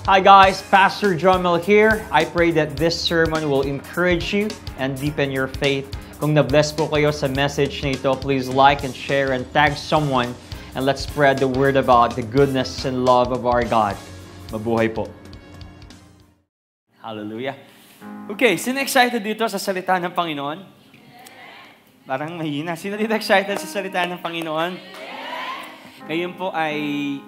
Hi guys, Pastor Jomel here. I pray that this sermon will encourage you and deepen your faith. Kung na-bless po kayo sa message nito, please like and share and tag someone and let's spread the word about the goodness and love of our God. Mabuhay po. Hallelujah. Okay, sino excited dito sa salita ng Panginoon? Parang mahina. Sino dito excited sa salita ng Panginoon? Ngayon po ay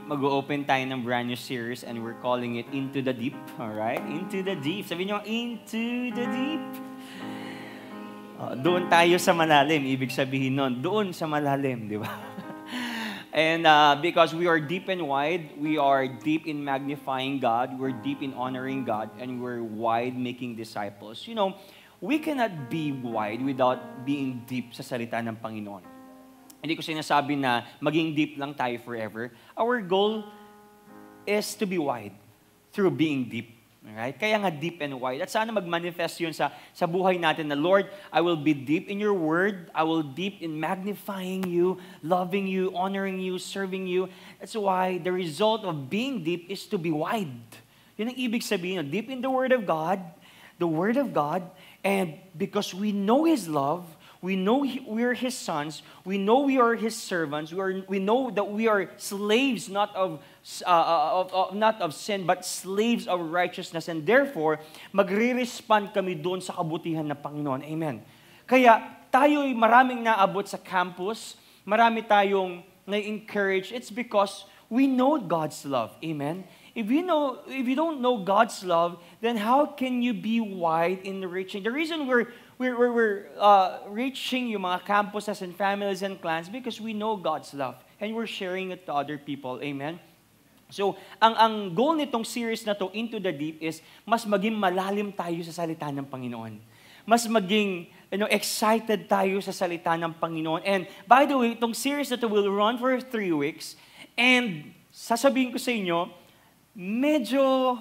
mag-open tayo ng brand new series and we're calling it Into the Deep. Alright? Into the Deep. Sabihin nyo, Into the Deep. Doon tayo sa malalim. Ibig sabihin nun, doon sa malalim, di ba? And because we are deep and wide, we are deep in magnifying God, we're deep in honoring God, and we're wide making disciples. You know, we cannot be wide without being deep sa salita ng Panginoon. Hindi ko sinasabi na maging deep lang tayo forever. Our goal is to be wide through being deep. Alright? Kaya nga deep and wide. At sana mag-manifest yun sa buhay natin na, Lord, I will be deep in your word. I will deep in magnifying you, loving you, honoring you, serving you. That's why the result of being deep is to be wide. Yun ang ibig sabihin. Deep in the word of God, and because we know His love, we know we are His sons. We know we are His servants. We know that we are slaves, not of sin, but slaves of righteousness. And therefore, magre-respond kami doon sa kabutihan ng Panginoon. Amen. Kaya tayo'y maraming naabot sa campus. Marami tayong na-encourage. It's because we know God's love. Amen. If you don't know God's love, then how can you be wide in reaching? The reason we're reaching yung mga campuses and families and clans because we know God's love and we're sharing it to other people. Amen? So, ang goal nitong series na to, Into the Deep, is mas maging malalim tayo sa salita ng Panginoon. Mas maging excited tayo sa salita ng Panginoon. And by the way, itong series na to will run for 3 weeks. And sasabihin ko sa inyo, medyo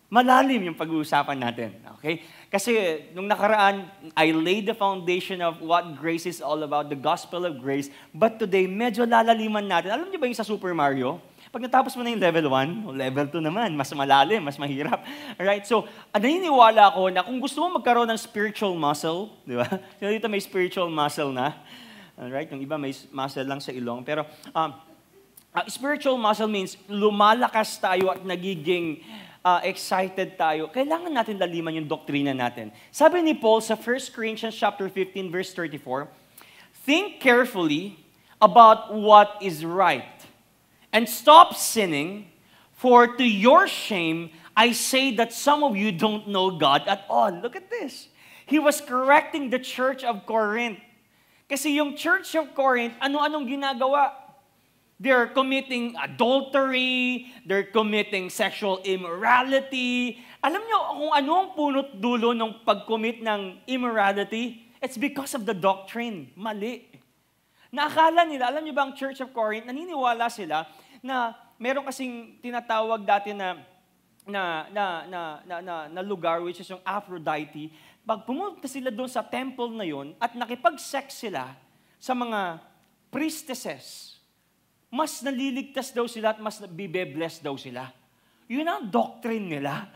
malalim yung pag-uusapan natin. Okay? Kasi nung nakaraan, I laid the foundation of what grace is all about, the gospel of grace. But today, medyo lalaliman natin. Alam niyo ba yung sa Super Mario? Pag natapos mo na yung level 1, level 2 naman, mas malalim, mas mahirap. Alright? So, naniniwala ako na kung gusto mo magkaroon ng spiritual muscle, di ba? So, dito may spiritual muscle na. Alright? Yung iba may muscle lang sa ilong. Pero, spiritual muscle means lumalakas tayo at nagiging excited tayo. Kailangan natin laliman yung doktrina natin. Sabi ni Paul sa 1 Corinthians chapter 15 verse 34, think carefully about what is right and stop sinning, for to your shame I say that some of you don't know God at all. Look at this. He was correcting the church of Corinth. Kasi yung church of Corinth, ano-anong ginagawa? They're committing adultery, they're committing sexual immorality. Alam nyo kung ano ang punot dulo ng pag-commit ng immorality? It's because of the doctrine. Mali. Naakala nila, alam nyo ba ang Church of Corinth, naniniwala sila na meron kasing tinatawag dati na lugar, which is yung Aphrodite. Pag pumunta sila doon sa temple na yon at nakipag-sex sila sa mga priestesses, mas naliligtas daw sila at mas bibe-bless daw sila. Yun ang doctrine nila.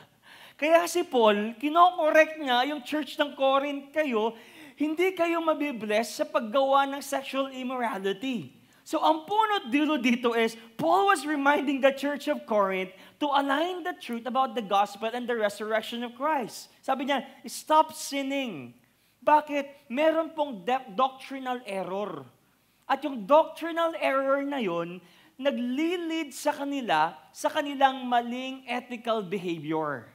Kaya si Paul, kinokorek niya yung church ng Corinth kayo, hindi kayo mabibless sa paggawa ng sexual immorality. So ang punot dulo dito is, Paul was reminding the church of Corinth to align the truth about the gospel and the resurrection of Christ. Sabi niya, stop sinning. Bakit? Meron pong doctrinal error. At yung doctrinal error na yon, nagli-lead sa kanilang maling ethical behavior.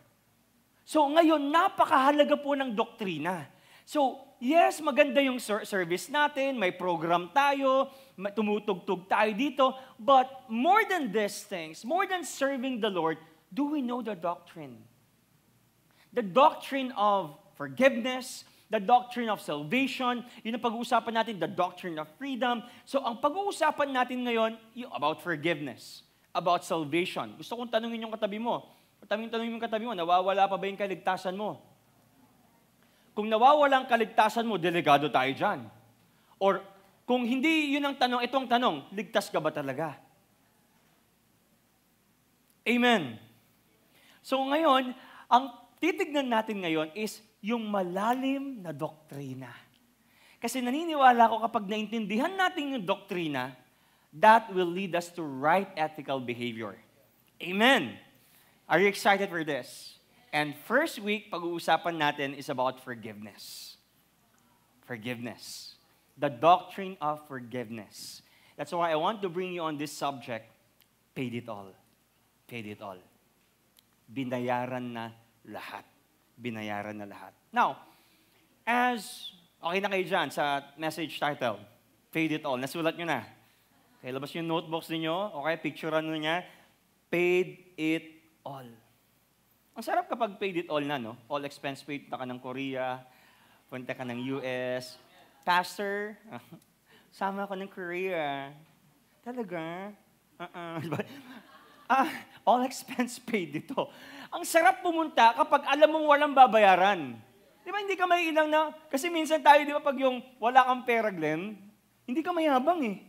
So ngayon, napakahalaga po ng doktrina. So, yes, maganda yung service natin, may program tayo, tumutugtog tayo dito, but more than these things, more than serving the Lord, do we know the doctrine? The doctrine of forgiveness, the doctrine of salvation, yun ang pag-uusapan natin, the doctrine of freedom. So, ang pag-uusapan natin ngayon, about forgiveness, about salvation. Gusto kong tanungin yung katabi mo. Tanungin yung katabi mo, nawawala pa ba yung kaligtasan mo? Kung nawawala ang kaligtasan mo, delegado tayo dyan. Or, kung hindi yun ang tanong, ito ang tanong, ligtas ka ba talaga? Amen. So ngayon, ang titignan natin ngayon is yung malalim na doktrina. Kasi naniniwala ko kapag naintindihan natin yung doktrina, that will lead us to right ethical behavior. Amen. Are you excited for this? And first week, pag-uusapan natin is about forgiveness. Forgiveness. The doctrine of forgiveness. That's why I want to bring you on this subject. Paid it all. Paid it all. Binayaran na lahat. Binayaran na lahat. Now, okay na kayo dyan sa message title, Paid it all. Nasulat nyo na. Okay, labas yung notebooks ninyo. Okay, picturean nyo niya. Paid it all. Ang sarap kapag paid it all na, no? All expense paid. Punta ka ng Korea, punta ka ng US. Pastor, sama ako ng Korea. Talaga? All expense paid dito. Ang sarap pumunta kapag alam mong walang babayaran. Di ba, hindi ka may ilang na, kasi minsan tayo, di ba, pag yung wala kang pera, Glenn, hindi ka mayabang eh.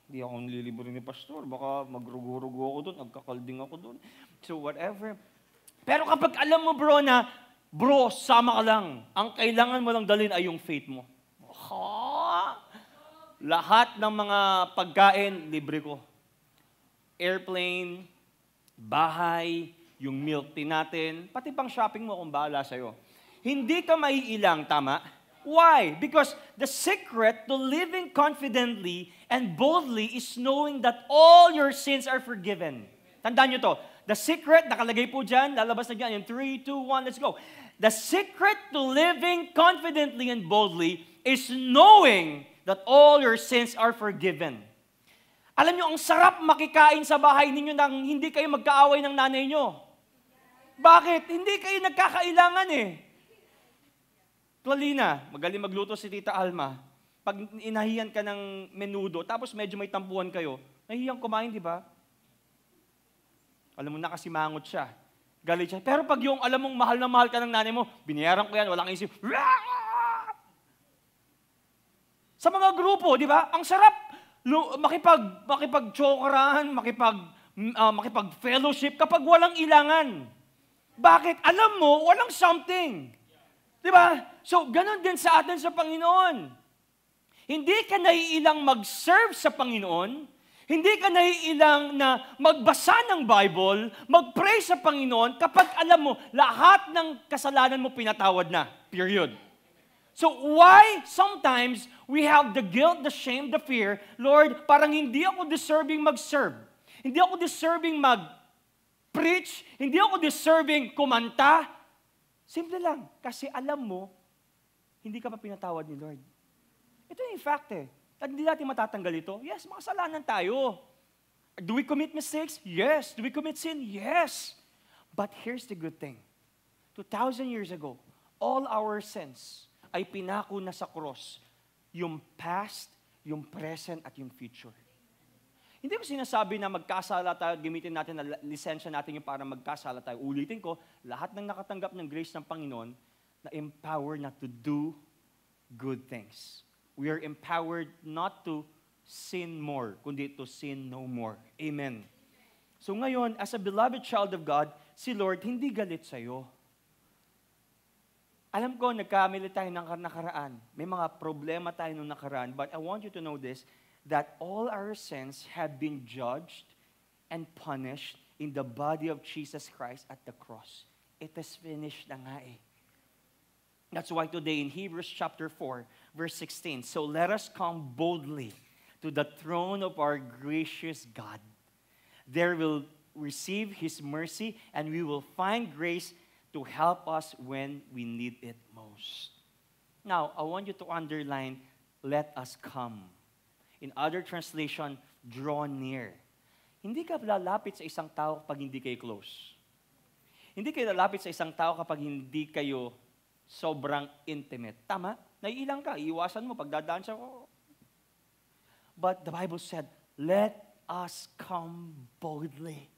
Hindi ako nililibre ni pastor, baka magrugo-rugo ako doon, nagkakalding ako doon. So whatever. Pero kapag alam mo, bro, sama ka lang. Ang kailangan mo lang dalhin ay yung faith mo. Lahat ng mga pagkain, libre ko. Airplane, bahay, yung milk tea natin, pati pang shopping mo kung bahala sa'yo. Hindi ka maiilang, tama? Why? Because the secret to living confidently and boldly is knowing that all your sins are forgiven. Tandaan nyo to. The secret, nakalagay po dyan, lalabas na dyan in 3, 2, 1, let's go. The secret to living confidently and boldly is knowing that all your sins are forgiven. Alam nyo, ang sarap makikain sa bahay ninyo nang hindi kayo magkaaway ng nanay nyo. Bakit? Hindi kayo nagkakailangan eh. Tuwalina, magaling magluto si Tita Alma. Pag inahiyan ka ng menudo, tapos medyo may tampuhan kayo, nahihiyang kumain, di ba? Alam mo, nakasimangot siya. Galit siya. Pero pag yung alam mong mahal na mahal ka ng nanay mo, binayaran ko yan, walang isip. Sa mga grupo, di ba? Ang sarap makipag-chokerahan, makipag-fellowship kapag walang ilangan. Bakit? Alam mo, walang something. Di ba? So, ganun din sa atin sa Panginoon. Hindi ka naiilang mag-serve sa Panginoon, hindi ka naiilang na magbasa ng Bible, mag-pray sa Panginoon kapag alam mo, lahat ng kasalanan mo pinatawad na. Period. So why sometimes we have the guilt, the shame, the fear, Lord, parang hindi ako deserving mag-serve. Hindi ako deserving mag-preach. Hindi ako deserving kumanta. Simple lang. Kasi alam mo, hindi ka pa pinatawad ni Lord. Ito yung fact eh. At hindi natin matatanggal ito. Yes, makasalanan tayo. Do we commit mistakes? Yes. Do we commit sin? Yes. But here's the good thing. 2,000 years ago, all our sins ay pinako na sa cross. Yung past, yung present, at yung future. Hindi ko sinasabi na magkasala tayo at gamitin natin na lisensya natin yung para magkasala tayo. Ulitin ko, lahat ng nakatanggap ng grace ng Panginoon na empowered na to do good things. We are empowered not to sin more, kundi to sin no more. Amen. So ngayon, as a beloved child of God, si Lord hindi galit sa'yo. Alam ko, nagkamali tayo ng nakaraan. May mga problema tayo nung nakaraan. But I want you to know this, that all our sins have been judged and punished in the body of Jesus Christ at the cross. It is finished na nga eh. That's why today in Hebrews chapter 4, verse 16, so let us come boldly to the throne of our gracious God. There we'll receive His mercy and we will find grace to help us when we need it most. Now, I want you to underline, let us come. In other translation, draw near. Hindi ka lalapit sa isang tao kapag hindi kayo close. Hindi kayo lalapit sa isang tao kapag hindi kayo sobrang intimate. Tama? Naiilang ka, iiwasan mo, pagdadaan siya, oh. But the Bible said, let us come boldly.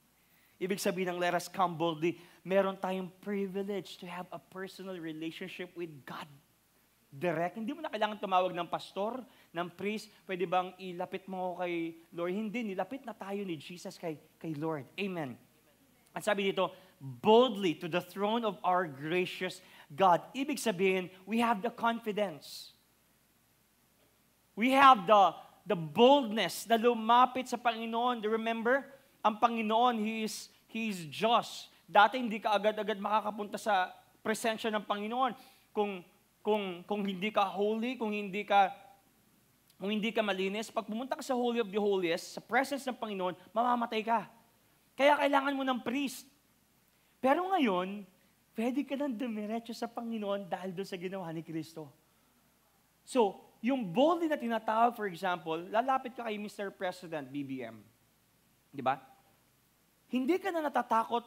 Ibig sabihin ng let us come boldly, meron tayong privilege to have a personal relationship with God. Direct. Hindi mo na kailangan tumawag ng pastor, ng priest, pwede bang ilapit mo kay Lord? Hindi, nilapit na tayo ni Jesus kay Lord. Amen. At sabi dito, boldly to the throne of our gracious God. Ibig sabihin, we have the confidence. We have the boldness na lumapit sa Panginoon. Do you remember? Ang Panginoon, He is just. Dati hindi ka agad-agad makakapunta sa presensya ng Panginoon. Kung hindi ka holy, kung hindi ka malinis, pag pumunta ka sa Holy of the Holiest, sa presence ng Panginoon, mamamatay ka. Kaya kailangan mo ng priest. Pero ngayon, pwede ka nang dumiretso sa Panginoon dahil doon sa ginawa ni Kristo. So, yung boldly na tinatawag, for example, lalapit ka kay Mr. President, BBM. Di ba? Hindi ka na natatakot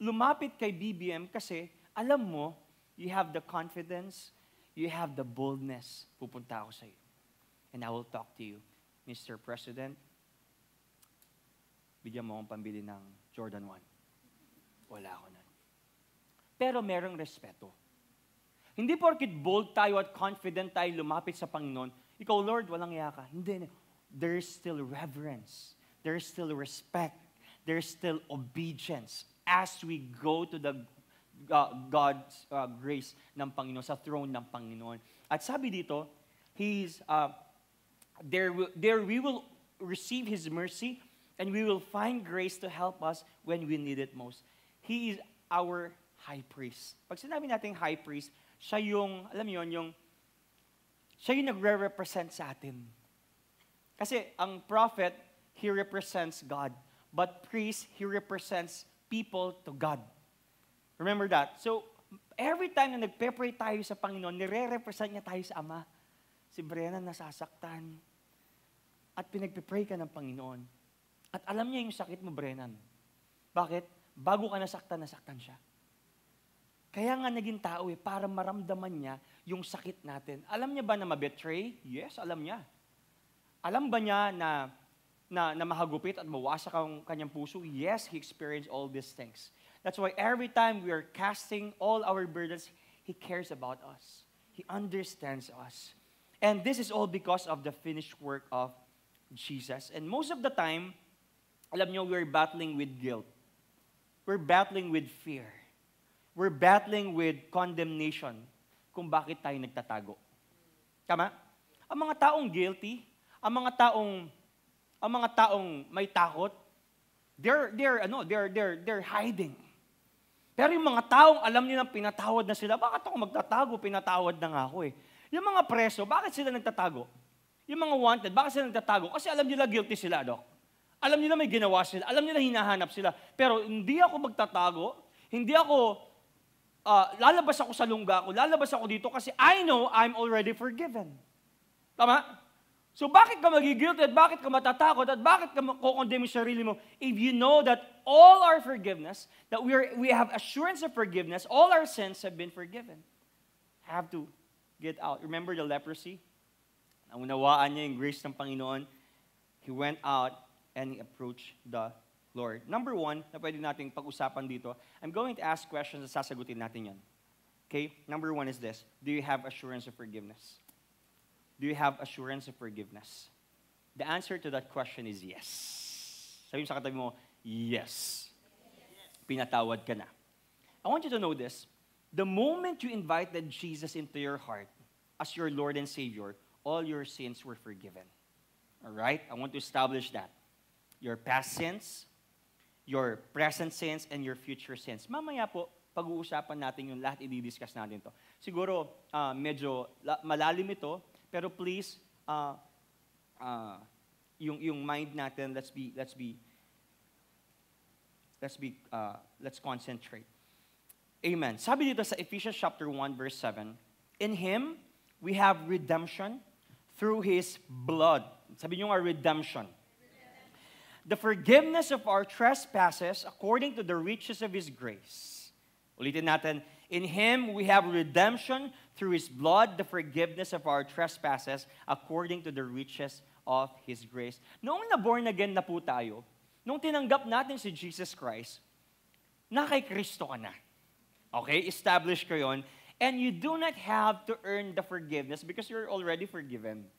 lumapit kay BBM kasi alam mo, you have the confidence, you have the boldness. Pupunta ako sa iyo. And I will talk to you. Mr. President, bigyan mo akong pambili ng Jordan 1. Wala ako nun. Pero merong respeto. Hindi porkit bold tayo at confident tayo lumapit sa Panginoon, ikaw, Lord, walang iya ka. Hindi. There is still reverence. There is still respect. There is still obedience as we go to the God's grace ng Panginoon, sa throne ng Panginoon. At sabi dito, there we will receive His mercy and we will find grace to help us when we need it most. He is our high priest. Pag sinabi natin high priest, siya yung, alam mo yun, siya yung nagre-represent sa atin. Kasi ang prophet, he represents God. But priest, he represents people to God. Remember that? So, every time na nagpe-pray tayo sa Panginoon, nire-represent niya tayo sa Ama. Si Brennan nasasaktan. At pinagpe-pray ka ng Panginoon. At alam niya yung sakit mo, Brennan. Bakit? Bago ka nasaktan siya. Kaya nga naging tao para maramdaman niya yung sakit natin. Alam niya ba na ma-betray? Yes, alam niya. Alam ba niya na mahagupit at mawasak ang kanyang puso? Yes, He experienced all these things. That's why every time we are casting all our burdens, He cares about us. He understands us. And this is all because of the finished work of Jesus. And most of the time, alam niyo, we're battling with guilt. We're battling with fear. We're battling with condemnation kung bakit tayo nagtatago. Tama? Ang mga taong guilty, ang mga taong may takot, they're hiding. Pero yung mga taong alam nilang pinatawad na sila, bakit ako magtatago? Pinatawad na nga ako eh. Yung mga preso, bakit sila nagtatago? Yung mga wanted, bakit sila nagtatago? Kasi alam nila guilty sila, Dok. Alam nila may ginawa sila. Alam nila hinahanap sila. Pero hindi ako magtatago. Hindi ako, lalabas ako sa lungga ko. Lalabas ako dito kasi I know I'm already forgiven. Tama? So bakit ka magigilty at bakit ka matatakot at bakit ka kukondemn yung sarili mo if you know that all our forgiveness, that we have assurance of forgiveness, all our sins have been forgiven. Have to get out. Remember the leprosy? Naunawaan niya yung grace ng Panginoon. He went out and he approached the Lord. Number one, na pwede nating pag-usapan dito, I'm going to ask questions at sasagutin natin yan. Okay? Number one is this. Do you have assurance of forgiveness? Do you have assurance of forgiveness? The answer to that question is yes. Sabi mo sa katabi mo, yes. Pinatawad ka na. I want you to know this. The moment you invited Jesus into your heart as your Lord and Savior, all your sins were forgiven. All right? I want to establish that. Your past sins, your present sins, and your future sins. Mamaya po, pag-uusapan natin yung lahat, i-discuss natin to. Siguro, medyo malalim ito, pero please, yung mind natin, let's concentrate. Amen. Sabi dito sa Ephesians chapter 1 verse 7, in Him we have redemption through His blood. Sabi niyo nga redemption. The forgiveness of our trespasses according to the riches of His grace. Ulitin natin, in Him we have redemption through His blood, the forgiveness of our trespasses according to the riches of His grace. Noong na-born again na po tayo, nung tinanggap natin si Jesus Christ, na kay Kristo ka na. Okay? Establish ko yun. And you do not have to earn the forgiveness because you're already forgiven.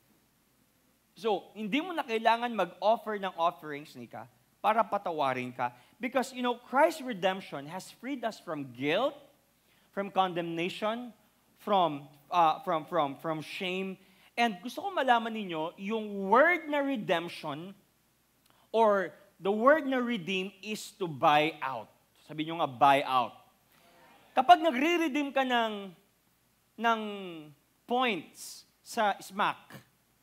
So, hindi mo na kailangan mag-offer ng offerings, Nika, para patawarin ka. Because, Christ's redemption has freed us from guilt, from condemnation, from shame. And gusto ko malaman ninyo, yung word na redemption or the word na redeem is to buy out. Sabi nyo nga, buy out. Kapag nagre-redeem ka ng points sa SMAC,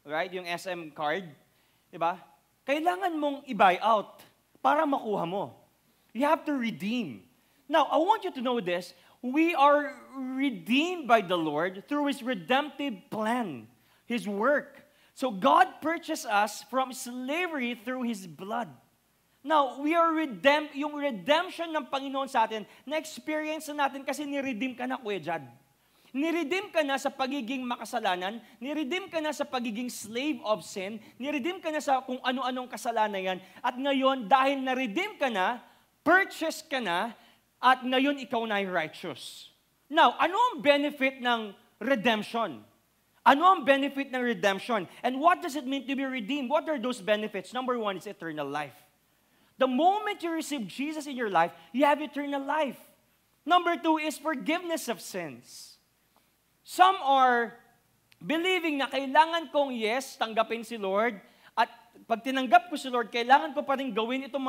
right? Yung SM card, di ba? Kailangan mong i-buy out para makuha mo. You have to redeem. Now, I want you to know this. We are redeemed by the Lord through His redemptive plan, His work. So God purchased us from slavery through His blood. Now, we are yung redemption ng Panginoon sa atin, na-experience na natin kasi ni-redeem ka na, Kuya Jad. Ni-redeem ka na sa pagiging makasalanan, ni-redeem ka na sa pagiging slave of sin, ni-redeem ka na sa kung ano-anong kasalanan yan, at ngayon, dahil na-redeem ka na, purchase ka na, at ngayon ikaw na ay righteous. Now, ano ang benefit ng redemption? Ano ang benefit ng redemption? And what does it mean to be redeemed? What are those benefits? Number one is eternal life. The moment you receive Jesus in your life, you have eternal life. Number two is forgiveness of sins. Some are believing na kailangan kong, yes, tanggapin si Lord, at pag tinanggap ko si Lord, kailangan ko pa rin gawin itong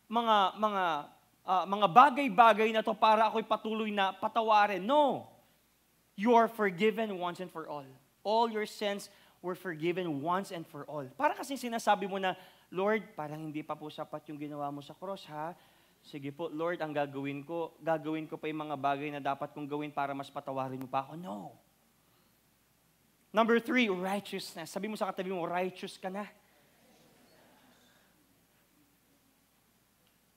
mga bagay-bagay na to para ako'y patuloy na patawarin. No. You are forgiven once and for all. All your sins were forgiven once and for all. Para kasi sinasabi mo na, Lord, parang hindi pa po sapat yung ginawa mo sa cross, ha? Sige po, Lord, ang gagawin ko pa yung mga bagay na dapat kong gawin para mas patawarin mo pa ako. No. Number three, righteousness. Sabi mo sa katabi mo, righteous ka na.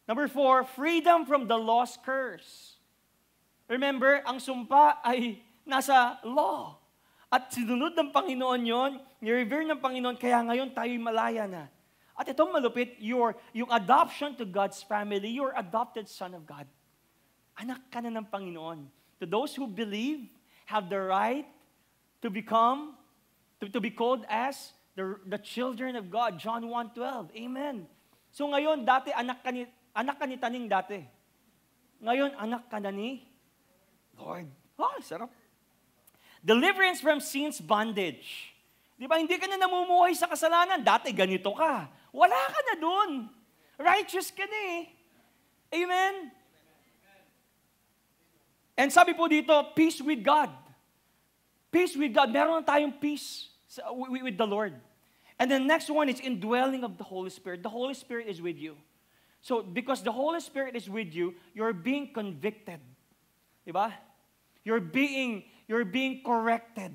Number four, freedom from the law's curse. Remember, ang sumpa ay nasa law. At sinunod ng Panginoon yon, ni-revere ng Panginoon, kaya ngayon tayo'y malaya na. At itong malupit, yung adoption to God's family, you're adopted son of God. Anak ka na ng Panginoon. To those who believe, have the right to become, to be called as the children of God. John 1:12. Amen. So ngayon, dati anak ka ni Taning dati. Ngayon, anak ka na ni Lord. Oh, sarap. Deliverance from sin's bondage. Di ba, hindi ka na namumuhay sa kasalanan. Dati ganito ka. Wala ka na dun. Righteous ka na eh. Amen? And sabi po dito, peace with God. Peace with God. Meron na tayong peace with the Lord. And the next one is indwelling of the Holy Spirit. The Holy Spirit is with you. So, because the Holy Spirit is with you, you're being convicted. Diba? You're being corrected.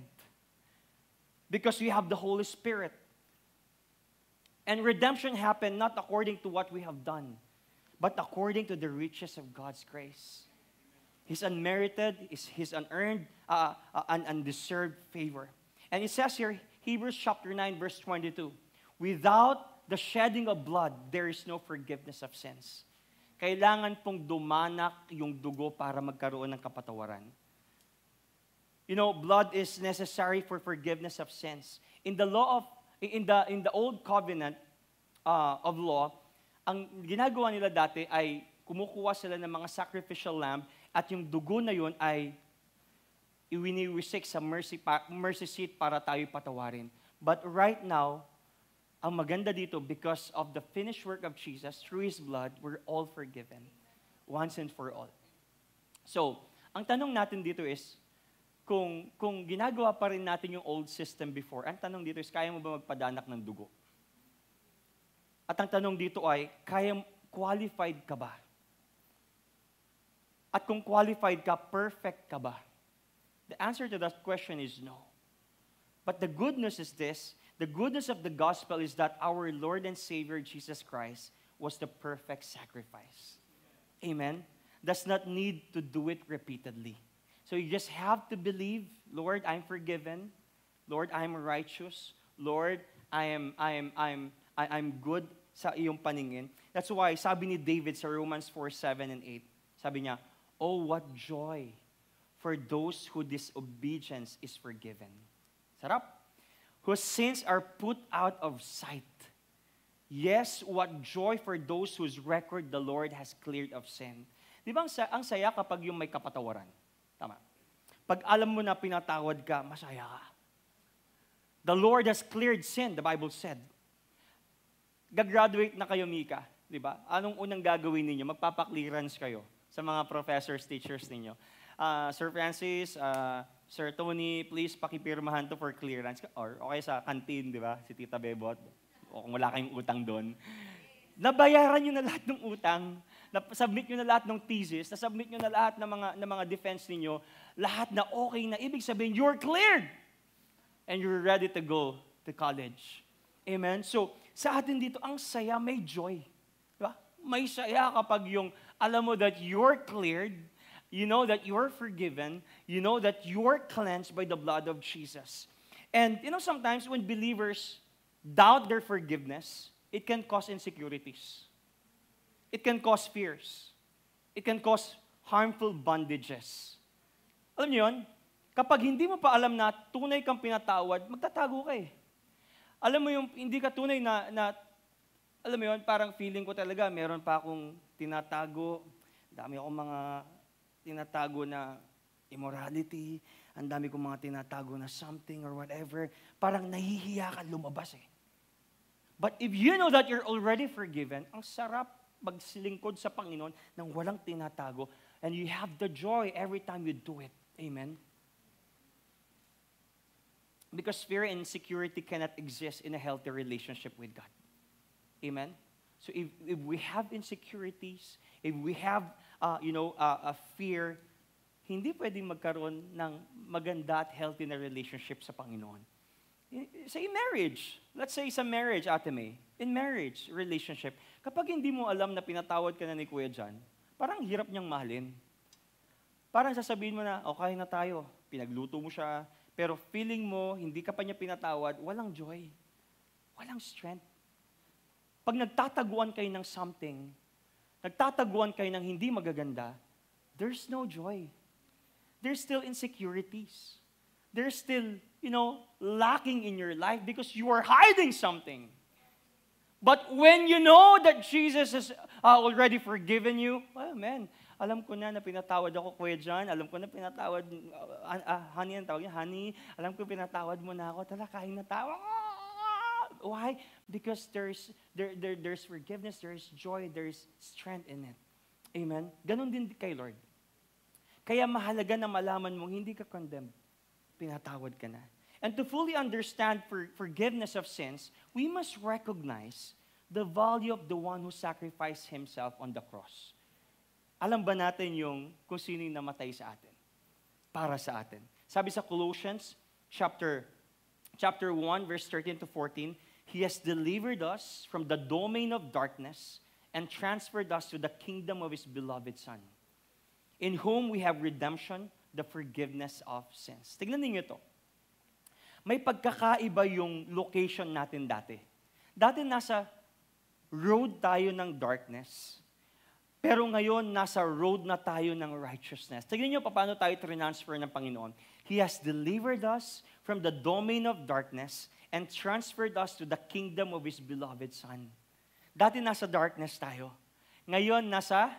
Because we have the Holy Spirit. And redemption happened not according to what we have done, but according to the riches of God's grace. His unmerited, His unearned, undeserved favor. And it says here, Hebrews chapter 9, verse 22, without the shedding of blood, there is no forgiveness of sins. Kailangan pong dumanak yung dugo para magkaroon ng kapatawaran. Blood is necessary for forgiveness of sins. In the old covenant of law, ang ginagawa nila dati ay kumukuha sila ng mga sacrificial lamb at yung dugo na yun ay iwiniwisik sa mercy seat para tayo patawarin. But right now, ang maganda dito, because of the finished work of Jesus, through His blood, we're all forgiven. Once and for all. So, ang tanong natin dito is, kung ginagawa pa rin natin yung old system before, ang tanong dito is, kaya mo ba magpadanak ng dugo? At ang tanong dito ay, qualified ka ba? At kung qualified ka, perfect ka ba? The answer to that question is no. But the good news is this, the goodness of the gospel is that our Lord and Savior Jesus Christ was the perfect sacrifice. Amen? Does not need to do it repeatedly. So you just have to believe, Lord, I'm forgiven. Lord, I'm righteous. Lord, I'm good sa iyong paningin. That's why sabi ni David sa Romans 4:7 and 8, sabi niya, oh, what joy for those whose disobedience is forgiven. Sarap. Whose sins are put out of sight. Yes, what joy for those whose record the Lord has cleared of sin. Di ba ang saya kapag yung may kapatawaran? Tama. Pag alam mo na pinatawad ka, masaya ka. The Lord has cleared sin, the Bible said. Gagraduate na kayo, Mika. Di ba? Anong unang gagawin ninyo? Magpapa-clearance kayo sa mga professors, teachers ninyo. Sir Francis, Sir Tony, please pakipirmahan to for clearance. Or okay sa canteen, di ba? Si Tita Bebot. O kung wala kayong utang doon. Nabayaran nyo na lahat ng utang. Submit nyo na lahat ng thesis. Submit nyo na lahat ng mga defense ninyo. Lahat na okay na. Ibig sabihin, you're cleared. And you're ready to go to college. Amen? So, sa atin dito, ang saya, may joy. Diba? May saya kapag yung, alam mo that you're cleared, you know that you're forgiven, you know that you're cleansed by the blood of Jesus. And, sometimes when believers doubt their forgiveness, it can cause insecurities. It can cause fears. It can cause harmful bondages. Alam niyo yun? Kapag hindi mo pa alam na tunay kang pinatawad, magtatago ka eh. Alam mo yung hindi ka tunay na alam mo yun, parang feeling ko talaga, meron pa akong tinatago, dami akong mga tinatago na immorality, ang dami kong mga tinatago na something or whatever, parang nahihiya ka lumabas eh. But if you know that you're already forgiven, ang sarap magsilingkod sa Panginoon nang walang tinatago, and you have the joy every time you do it. Amen? Because fear and insecurity cannot exist in a healthy relationship with God. Amen? So if we have insecurities, if we have, a fear, hindi pwedeng magkaroon ng maganda at healthy na relationship sa Panginoon. Say marriage. Let's say sa marriage, Ate May. In marriage, relationship, kapag hindi mo alam na pinatawad ka na ni Kuya John, parang hirap niyang mahalin. Parang sasabihin mo na, okay na tayo, pinagluto mo siya, pero feeling mo, hindi ka pa niya pinatawad, walang joy. Walang strength. Pag nagtataguan kayo ng something, nagtataguan kayo ng hindi magaganda, there's no joy. There's still insecurities. There's still, lacking in your life because you are hiding something. But when you know that Jesus has already forgiven you, well, man, alam ko na pinatawad ako, Kuya John. Alam ko na pinatawad, honey, ang tawag niya, honey. Alam ko pinatawad mo na ako. Tala, kain na tayo. Why? Because there's forgiveness, there's joy, there's strength in it. Amen? Ganon din kay Lord. Kaya mahalaga na malaman mong hindi ka condemned. Pinatawad ka na. And to fully understand forgiveness of sins, we must recognize the value of the one who sacrificed himself on the cross. Alam ba natin kung sino yung namatay sa atin? Para sa atin. Sabi sa Colossians, chapter 1, verse 13 to 14, He has delivered us from the domain of darkness and transferred us to the kingdom of His beloved Son, in whom we have redemption, the forgiveness of sins. Tignan niyo ito. May pagkakaiba yung location natin dati. Dati nasa road tayo ng darkness, pero ngayon nasa road na tayo ng righteousness. Tignan niyo paano tayo transfer ng Panginoon. He has delivered us from the domain of darkness and transferred us to the kingdom of His beloved Son. Dati nasa darkness tayo. Ngayon nasa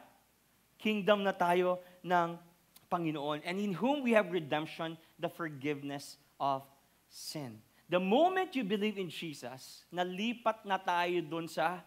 kingdom na tayo ng Panginoon, and in whom we have redemption, the forgiveness of sin. The moment you believe in Jesus, nalipat na tayo dun sa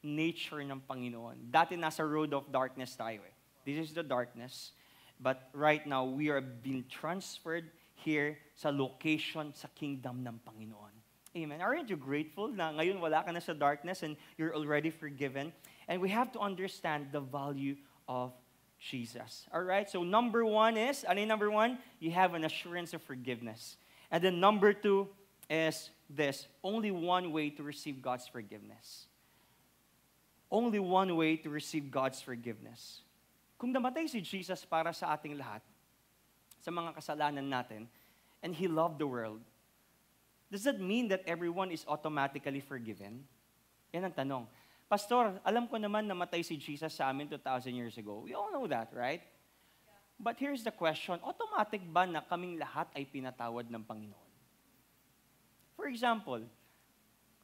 nature ng Panginoon. Dati nasa road of darkness tayo eh. This is the darkness. But right now, we are being transferred here sa location, sa kingdom ng Panginoon. Amen. Aren't you grateful na ngayon wala ka na sa darkness and you're already forgiven? And we have to understand the value of Jesus. All right? So number one is, ano yung number one? You have an assurance of forgiveness. And then number two is this, only one way to receive God's forgiveness. Only one way to receive God's forgiveness. Kung namatay si Jesus para sa ating lahat, sa mga kasalanan natin, and He loved the world, does that mean that everyone is automatically forgiven? Yan ang tanong. Pastor, alam ko naman namatay si Jesus sa amin 2,000 years ago. We all know that, right? But here's the question, automatic ba na kaming lahat ay pinatawad ng Panginoon?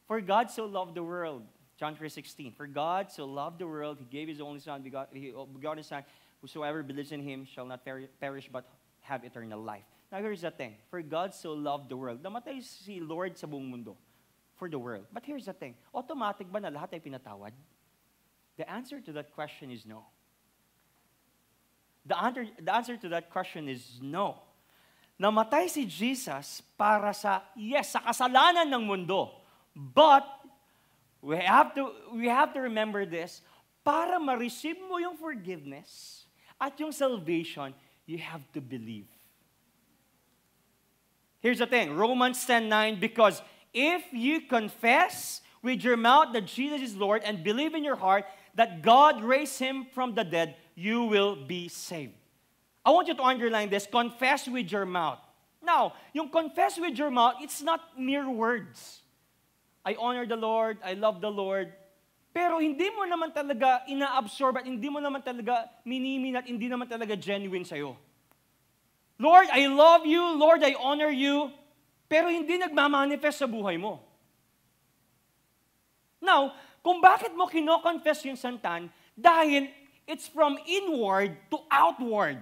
For For God so loved the world. John 3:16. For God so loved the world, He gave His only Son, begotten His Son, whosoever believes in Him shall not perish but have eternal life. Now here's the thing. For God so loved the world. Namatay si Lord sa buong mundo for the world. But here's the thing. Automatic ba na lahat ay pinatawad? The answer to that question is no. The answer to that question is no. Namatay si Jesus para sa kasalanan ng mundo. But we have to remember this, para ma-receive mo yung forgiveness at yung salvation, you have to believe. Here's the thing, Romans 10:9, because if you confess with your mouth that Jesus is Lord and believe in your heart that God raised Him from the dead, you will be saved. I want you to underline this, confess with your mouth. Now, yung confess with your mouth, it's not mere words. I honor the Lord, I love the Lord, pero hindi mo naman talaga ina-absorb at hindi mo naman talaga minimin at hindi naman talaga genuine sa'yo. Lord, I love you, Lord, I honor you, pero hindi nagmamanifest sa buhay mo. Now, kung bakit mo kino-confess yung santan, dahil it's from inward to outward.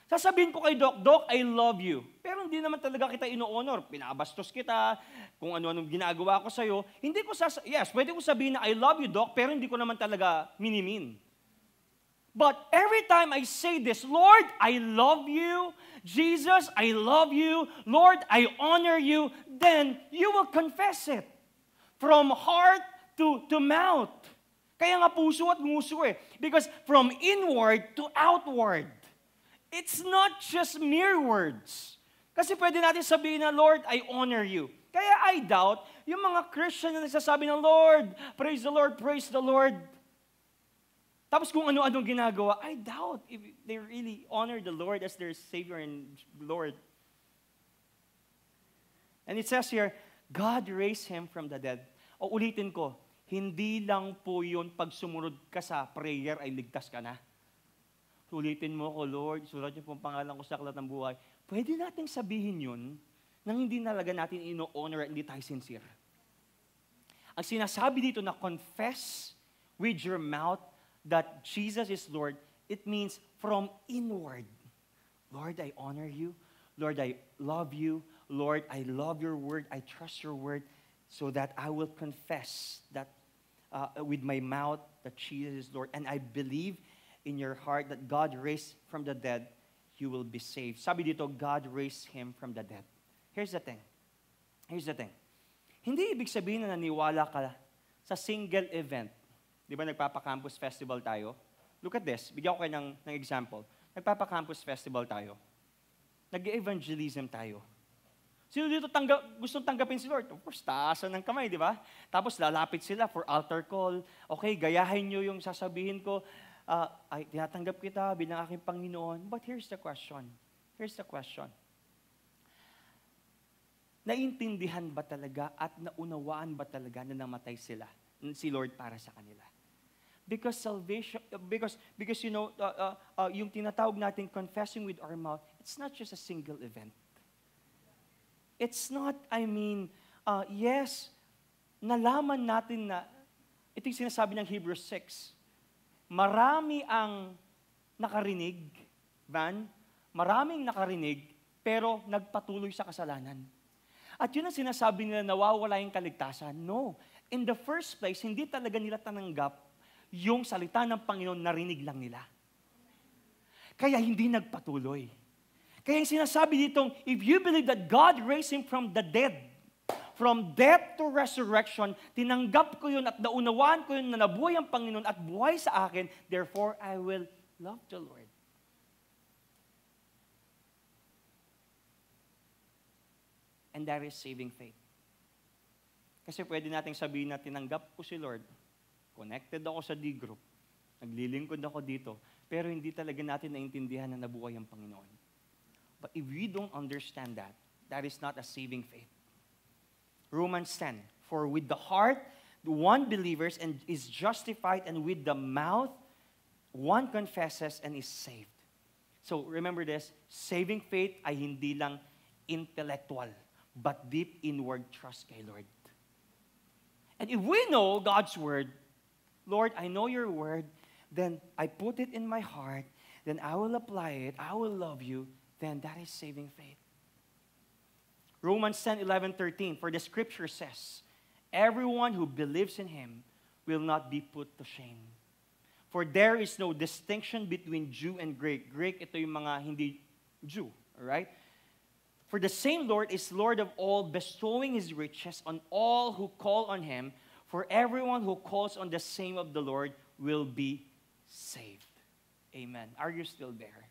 Sasabihin ko kay Doc, I love you. Pero hindi naman talaga kita ino-honor. Pinabastos kita, kung ano-anong ginagawa ko sa'yo. Yes, pwede ko sabihin na I love you, Doc, pero hindi ko naman talaga minimin. But every time I say this, Lord, I love you. Jesus, I love you. Lord, I honor you. Then, you will confess it. From heart to mouth. Kaya nga puso at nguso eh. Because from inward to outward. It's not just mere words. Kasi pwede natin sabihin na, Lord, I honor you. Kaya I doubt, yung mga Christian na nagsasabi ng Lord, praise the Lord, praise the Lord. Tapos kung ano-anong ginagawa, I doubt if they really honor the Lord as their Savior and Lord. And it says here, God raised Him from the dead. O ulitin ko, hindi lang po yun pag sumunod ka sa prayer ay ligtas ka na. Ulitin mo ko, Lord, sulat niyo pong pangalan ko sa aklat ng buhay. Pwede nating sabihin yun nang hindi nalaga natin ino-honor at hindi tayo sincere. Ang sinasabi dito na confess with your mouth that Jesus is Lord, it means from inward. Lord, I honor you. Lord, I love you. Lord, I love your word. I trust your word so that I will confess that with my mouth that Jesus is Lord. And I believe in your heart that God raised from the dead, you will be saved. Sabi dito, God raised Him from the dead. Here's the thing. Hindi ibig sabihin na naniwala ka sa single event. Di ba nagpapa-campus festival tayo? Look at this. Bigyan ko kayo ng example. Nagpapa-campus festival tayo. Nag-evangelism tayo. Sino dito gustong tanggapin si Lord? Of course, taasan ng kamay, di ba? Tapos lalapit sila for altar call. Okay, gayahin nyo yung sasabihin ko. Ay, tinatanggap kita bilang aking Panginoon. But here's the question. Naintindihan ba talaga at naunawaan ba talaga na namatay si Lord para sa kanila? Because salvation, because you know, yung tinatawag natin confessing with our mouth, it's not just a single event. It's not, yes, nalaman natin na, ito yung sinasabi ng Hebrews 6, marami ang nakarinig, maraming nakarinig, pero nagpatuloy sa kasalanan. At yun ang sinasabi nila, nawawala yung kaligtasan. No. In the first place, hindi talaga nila tananggap yung salita ng Panginoon, narinig lang nila. Kaya hindi nagpatuloy. Kaya yung sinasabi ditong, if you believe that God raised Him from the dead, from death to resurrection, tinanggap ko yun at naunawaan ko yun na nabuhay ang Panginoon at buhay sa akin, therefore I will love the Lord. And that is saving faith. Kasi pwede nating sabihin na tinanggap ko si Lord, connected ako sa D-group, naglilingkod ako dito, pero hindi talaga natin naintindihan na nabuhay ang Panginoon. But if we don't understand that, that is not a saving faith. Romans 10, for with the heart, one believes and is justified, and with the mouth, one confesses and is saved. So remember this, saving faith ay hindi lang intellectual, but deep inward trust kay Lord. And if we know God's word, Lord, I know your word, then I put it in my heart, then I will apply it, I will love you, then that is saving faith. Romans 10:11-13, for the scripture says, everyone who believes in him will not be put to shame. For there is no distinction between Jew and Greek. Greek, ito yung mga hindi Jew, alright? For the same Lord is Lord of all, bestowing his riches on all who call on him. For everyone who calls on the name of the Lord will be saved. Amen. Are you still there?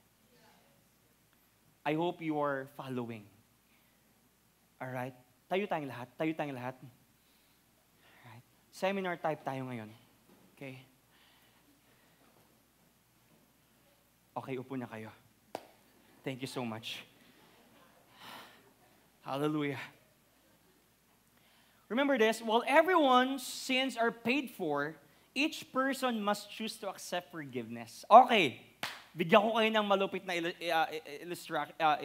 I hope you are following. Alright? Tayo tayong lahat. Tayo tayong lahat. Alright. Seminar type tayo ngayon. Okay? Okay, upo na kayo. Thank you so much. Hallelujah. Remember this, while everyone's sins are paid for, each person must choose to accept forgiveness. Okay, bigyan ko kayo ng malupit na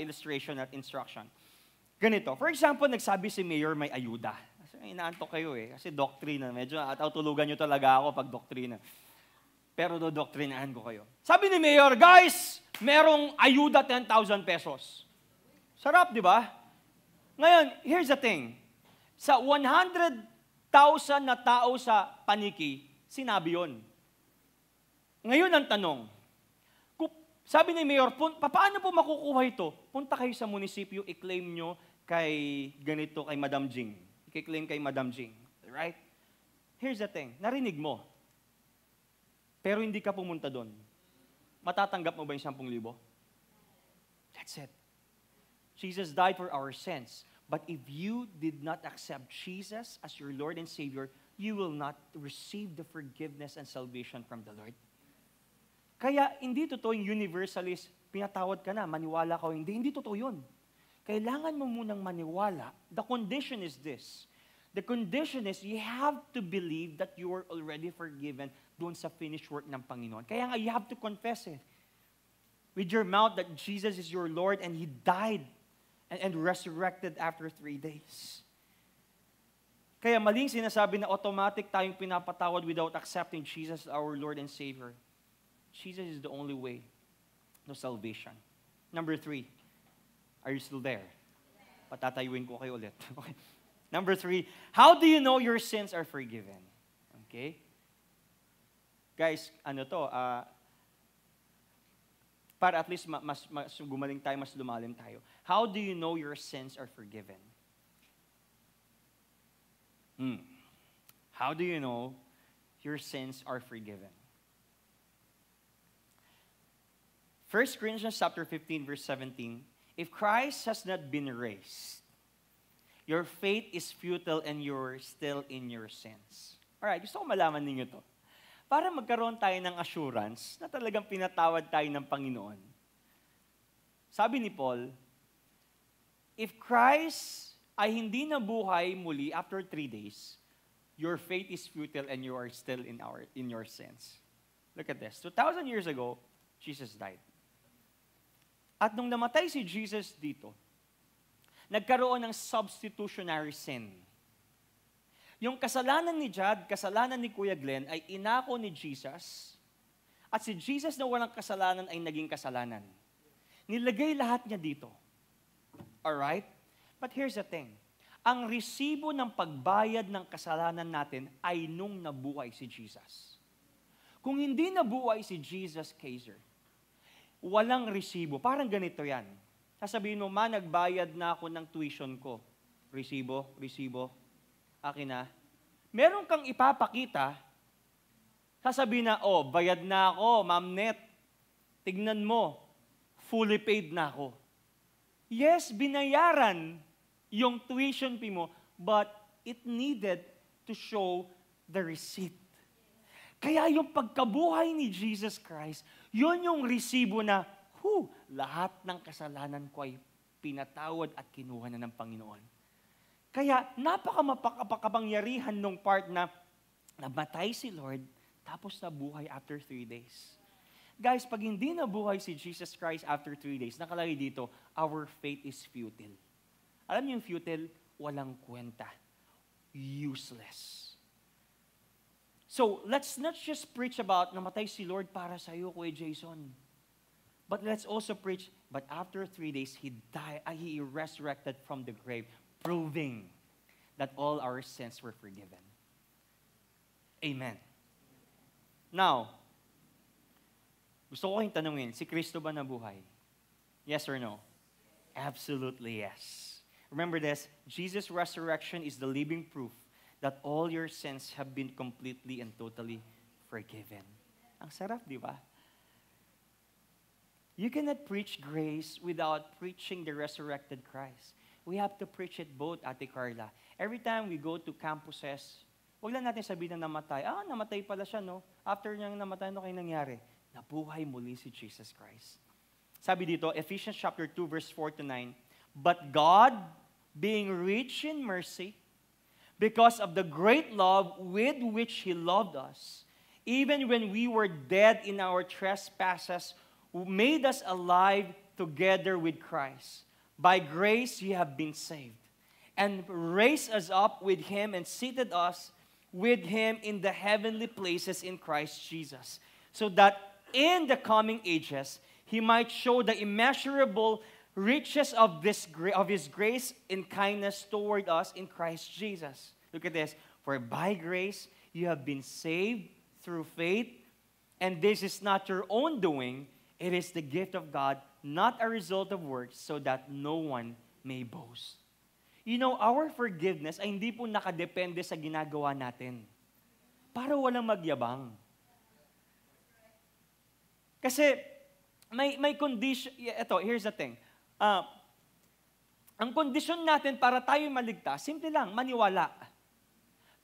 illustration at instruction. Ganito, for example, nagsabi si Mayor may ayuda. Kasi inaantok kayo kasi doktrina. Medyo tulugan nyo talaga ako pag doktrina. Pero dodoktrinahan ko kayo. Sabi ni Mayor, guys, merong ayuda 10,000 pesos. Sarap, di ba? Ngayon, here's the thing. Sa 100,000 na tao sa paniki, sinabi yon. Ngayon ang tanong, sabi ni Mayor, paano po makukuha ito? Punta kayo sa munisipyo, i-claim nyo kay ganito, kay Madam Jing. I-claim kay Madam Jing. Right? Here's the thing, narinig mo. Pero hindi ka pumunta doon. Matatanggap mo ba yung 10,000? That's it. Jesus died for our sins. But if you did not accept Jesus as your Lord and Savior, you will not receive the forgiveness and salvation from the Lord. Kaya hindi totoo yung universalist, pinatawad ka na, maniwala ka o hindi. Hindi totoo yun. Kailangan mo munang maniwala. The condition is this. The condition is you have to believe that you are already forgiven doon sa finished work ng Panginoon. Kaya nga, you have to confess it with your mouth that Jesus is your Lord and He died and resurrected after 3 days. Kaya maling sinasabi na automatic tayong pinapatawad without accepting Jesus as our Lord and Savior. Jesus is the only way to salvation. Number 3, are you still there? Patatayuin ko kayo ulit. Okay. Number 3, how do you know your sins are forgiven? Okay? Guys, para at least mas gumaling tayo, mas lumalim tayo. How do you know your sins are forgiven? How do you know your sins are forgiven? 1 Corinthians chapter 15, verse 17, if Christ has not been raised, your faith is futile and you're still in your sins. Alright, gusto ko malaman ninyo to. Para magkaroon tayo ng assurance na talagang pinatawad tayo ng Panginoon. Sabi ni Paul, if Christ ay hindi nabuhay muli after 3 days, your faith is futile and you are still in your sins. Look at this. 2,000 years ago, Jesus died. At nung namatay si Jesus dito, nagkaroon ng substitutionary sin. Yung kasalanan ni Jad, kasalanan ni Kuya Glenn ay inako ni Jesus at si Jesus na walang kasalanan ay naging kasalanan. Nilagay lahat niya dito. Alright? But here's the thing. Ang resibo ng pagbayad ng kasalanan natin ay nung nabuhay si Jesus. Kung hindi nabuhay si Jesus, Kaiser, walang resibo. Parang ganito yan. Sasabihin mo, nagbayad na ako ng tuition ko. Resibo, akin na. Meron kang ipapakita, sasabihin na, bayad na ako, Ma'am Net. Tignan mo, fully paid na ako. Yes, binayaran yung tuition fee mo, but it needed to show the receipt. Kaya yung pagkabuhay ni Jesus Christ, yun yung resibo na, lahat ng kasalanan ko ay pinatawad at kinuha na ng Panginoon. Kaya napaka-mapakapangyarihan nung part na namatay si Lord, tapos nabuhay after 3 days. Guys, pag hindi nabuhay si Jesus Christ after 3 days, nakalagay dito, our faith is futile. Alam niyo yung futile? Walang kwenta. Useless. So, let's not just preach about namatay si Lord para sa iyo, Kuya Jason. But let's also preach, but after 3 days, He died, He resurrected from the grave, proving that all our sins were forgiven. Amen. Now, gusto ko kayong tanungin, si Kristo ba nabuhay? Yes or no? Absolutely yes. Remember this, Jesus' resurrection is the living proof that all your sins have been completely and totally forgiven. Ang sarap, di ba? You cannot preach grace without preaching the resurrected Christ. We have to preach it both, Ate Carla. Every time we go to campuses, huwag lang natin sabihin na namatay. Namatay pala siya, no? After niyang namatay, ano kayo nangyari? Nabuhay muli si Jesus Christ. Sabi dito, Ephesians chapter 2, verse 4 to 9, but God, being rich in mercy, because of the great love with which He loved us, even when we were dead in our trespasses, who made us alive together with Christ. By grace you have been saved, and raised us up with Him and seated us with Him in the heavenly places in Christ Jesus, so that in the coming ages He might show the immeasurable riches of His grace and kindness toward us in Christ Jesus. Look at this. For by grace you have been saved through faith, and this is not your own doing. It is the gift of God, not a result of works, so that no one may boast. You know, our forgiveness ay hindi po nakadepende sa ginagawa natin. Para walang magyabang. Kasi may condition, here's the thing. Ang kondisyon natin para tayo maligtas, simple lang, maniwala.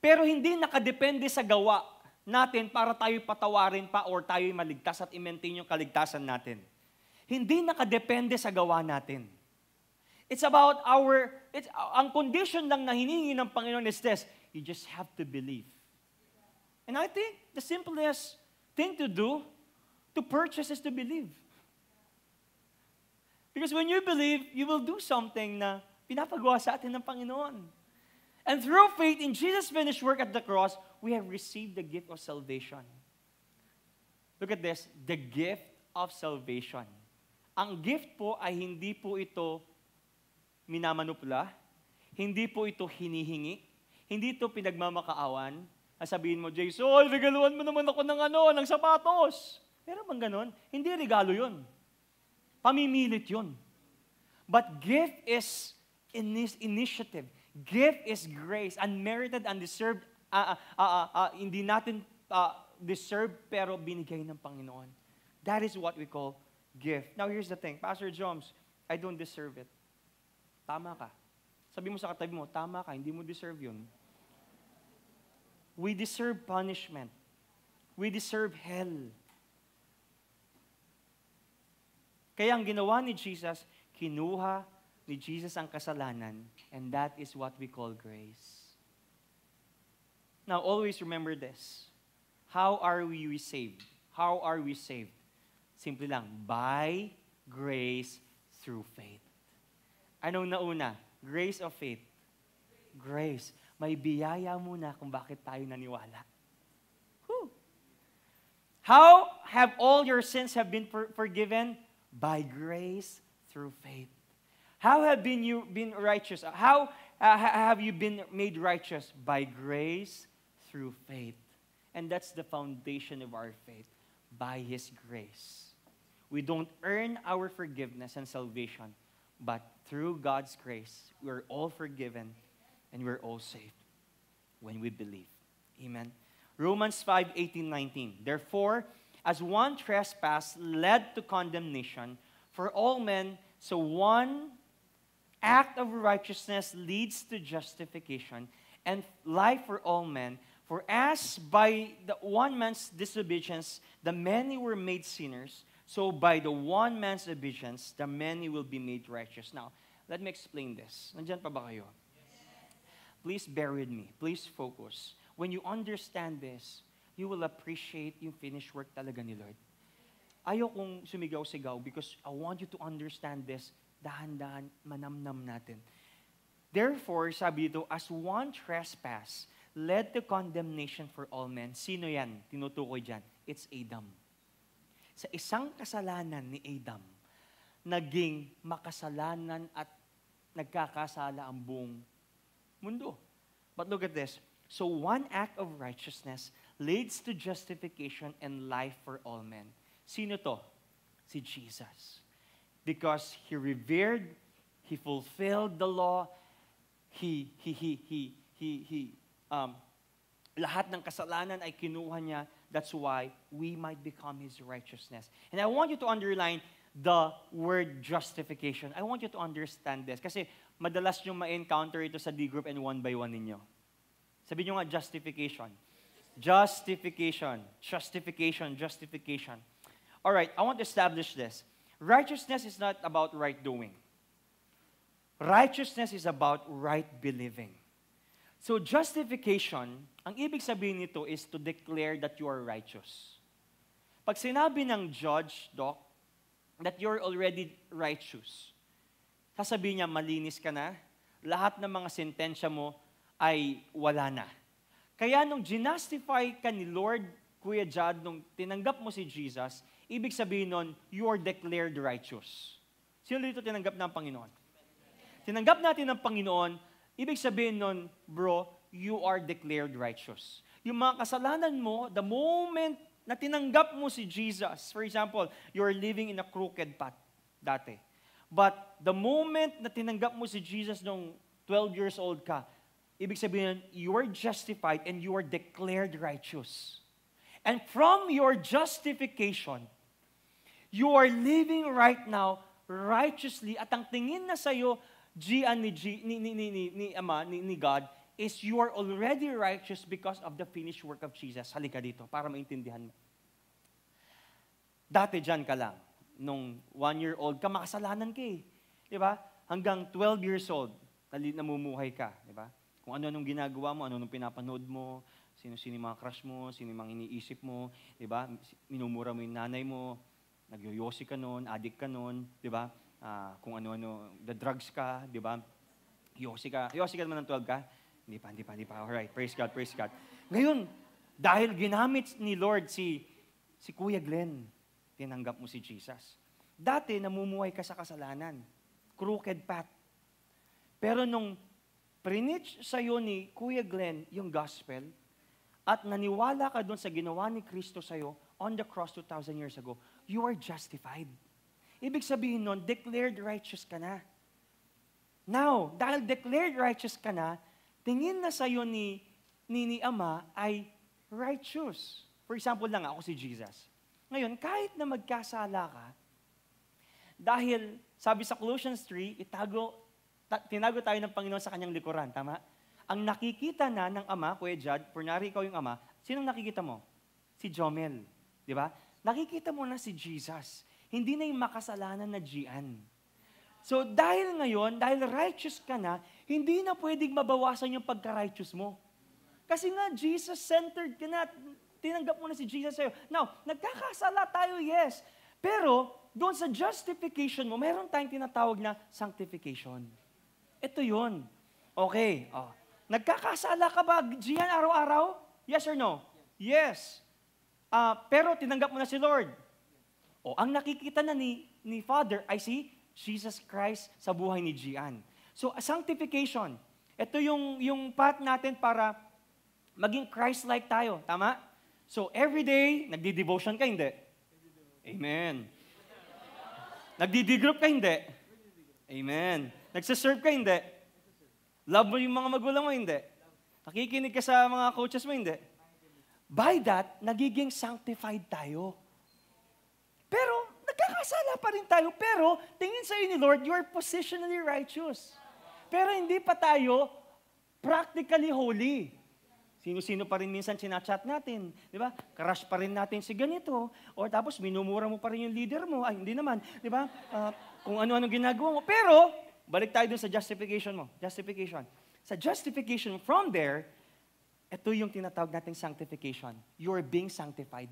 Pero hindi nakadepende sa gawa natin para tayo patawarin pa or tayo maligtas at i-maintain yung kaligtasan natin. Hindi nakadepende sa gawa natin. It's about ang condition lang na hinihingi ng Panginoon is this, you just have to believe. And I think the simplest thing to do to purchase is to believe. Because when you believe, you will do something na pinapagawa sa atin ng Panginoon. And through faith in Jesus' finished work at the cross, we have received the gift of salvation. Look at this, the gift of salvation. Ang gift po ay hindi po ito minamanupla, hindi po ito hinihingi, hindi ito pinagmamakaawan. Sabihin mo, Jason, regaluhan mo naman ako ng sapatos. Meron bang ganon? Hindi regalo yun. Pamimilit yun. But gift is initiative. Gift is grace, unmerited, undeserved, hindi natin deserve, pero binigay ng Panginoon. That is what we call gift. Now, here's the thing. Pastor Joms, I don't deserve it. Tama ka. Sabi mo sa katabi mo, tama ka, hindi mo deserve yun. We deserve punishment. We deserve hell. Kaya ang ginawa ni Jesus, kinuha ni Jesus ang kasalanan, and that is what we call grace. Now, always remember this. How are we saved? How are we saved? Simple lang, by grace through faith. Anong nauna? Grace or faith? Grace. May biyaya muna kung bakit tayo naniwala. Whew. How have all your sins have been forgiven? By grace through faith. How have you been righteous? How have you been made righteous? By grace through faith. And that's the foundation of our faith. By His grace. We don't earn our forgiveness and salvation, but through God's grace, we're all forgiven and we're all saved when we believe. Amen. Romans 5:18-19. Therefore, as one trespass led to condemnation for all men, so one act of righteousness leads to justification and life for all men. For as by the one man's disobedience the many were made sinners, so by the one man's obedience the many will be made righteous. Now, let me explain this. Nandiyan pa ba kayo? Please bear with me. Please focus. When you understand this, you will appreciate yung finished work talaga ni Lord. Ayaw kong sumigaw-sigaw because I want you to understand this. Dahan-dahan, manamnam natin. Therefore, sabi dito, as one trespass led to condemnation for all men. Sino yan? Tinutukoy dyan. It's Adam. Sa isang kasalanan ni Adam, naging makasalanan at nagkakasala ang buong mundo. But look at this. So one act of righteousness leads to justification and life for all men. Sino to? Si Jesus. Because He revered, He fulfilled the law, lahat ng kasalanan ay kinuha niya. That's why we might become His righteousness. And I want you to underline the word justification. I want you to understand this. Kasi madalas nyo ma-encounter ito sa D-group and one by one ninyo. Sabihin nyo nga, justification. Justification. Justification. Justification. All right, I want to establish this. Righteousness is not about right doing. Righteousness is about right believing. So justification, ang ibig sabihin nito is to declare that you are righteous. Pag sinabi ng judge, doc, that you're already righteous, sasabihin niya, malinis ka na, lahat ng mga sentensya mo ay wala na. Kaya nung ginastify ka ni Lord, Kuya Jad, nung tinanggap mo si Jesus, ibig sabihin nun, you are declared righteous. Sino dito tinanggap ng Panginoon? Tinanggap natin ng Panginoon, ibig sabihin nun, bro, you are declared righteous. Yung mga kasalanan mo, the moment na tinanggap mo si Jesus, for example, you are living in a crooked path dati. But the moment na tinanggap mo si Jesus nung 12 years old ka, ibig sabihin, you are justified and you are declared righteous. And from your justification, you are living right now righteously at ang tingin na sa'yo, ni God, is you are already righteous because of the finished work of Jesus. Halika dito para maintindihan mo. Dati dyan ka lang. Nung 1-year-old ka, makasalanan ka eh. Di ba? Hanggang 12 years old, namumuhay ka. Di ba? Kung ano-anong ginagawa mo, ano-anong pinapanood mo, sino-sino yung mga crush mo, sino yung mga iniisip mo, di ba? Minumura mo yung nanay mo, nagyoyosi ka noon, addict ka noon, di ba? Kung ano-ano, the drugs ka, di ba? Yosi ka naman ng 12 ka? Hindi pa. Alright, praise God. Ngayon, dahil ginamit ni Lord si Kuya Glenn, tinanggap mo si Jesus. Dati, namumuhay ka sa kasalanan. Crooked path. Pero nung preach sa'yo ni Kuya Glenn yung gospel, at naniwala ka doon sa ginawa ni Kristo sa'yo on the cross 2,000 years ago, you are justified. Ibig sabihin nun, declared righteous ka na. Now, dahil declared righteous ka na, tingin na sa'yo ni Ama ay righteous. For example lang, ako si Jesus. Ngayon, kahit na magkasala ka, dahil sabi sa Colossians 3, tinago tayo ng Panginoon sa kanyang likuran, tama? Ang nakikita na ng Ama, Kuya Jad, kunwari ikaw yung Ama, sinong nakikita mo? Si Jomel, di ba? Nakikita mo na si Jesus. Hindi na yung makasalanan na Gian. So dahil ngayon, dahil righteous ka na, hindi na pwedeng mabawasan yung pagka-righteous mo. Kasi nga, Jesus-centered ka na, tinanggap mo na si Jesus sa'yo. Now, nagkakasala tayo, yes. Pero, doon sa justification mo, meron tayong tinatawag na sanctification. Ito yun. Okay. Nagkakasala ka ba, Gian, araw-araw? Yes or no? Yes. Pero tinanggap mo na si Lord. Ang nakikita na ni Father ay si Jesus Christ sa buhay ni Gian. So, sanctification. Ito yung path natin para maging Christ-like tayo. Tama? So, every day, nagdi-devotion ka, hindi? Amen. Nagdi-group ka, hindi? Amen. Nagsaserve ka, hindi? Love mo yung mga magulang mo, hindi? Nakikinig ka sa mga coaches mo, hindi? By that, nagiging sanctified tayo. Pero, nagkakasala pa rin tayo. Pero, tingin sa'yo ni Lord, you are positionally righteous. Pero hindi pa tayo practically holy. Sino-sino pa rin minsan sinachat natin. Di ba? Crush pa rin natin si ganito. O tapos, minumura mo pa rin yung leader mo. Ay, hindi naman. Di ba? Kung ano-ano ginagawa mo. Pero, balik tayo dun sa justification mo. Justification. Sa justification, from there, ito yung tinatawag nating sanctification. You are being sanctified.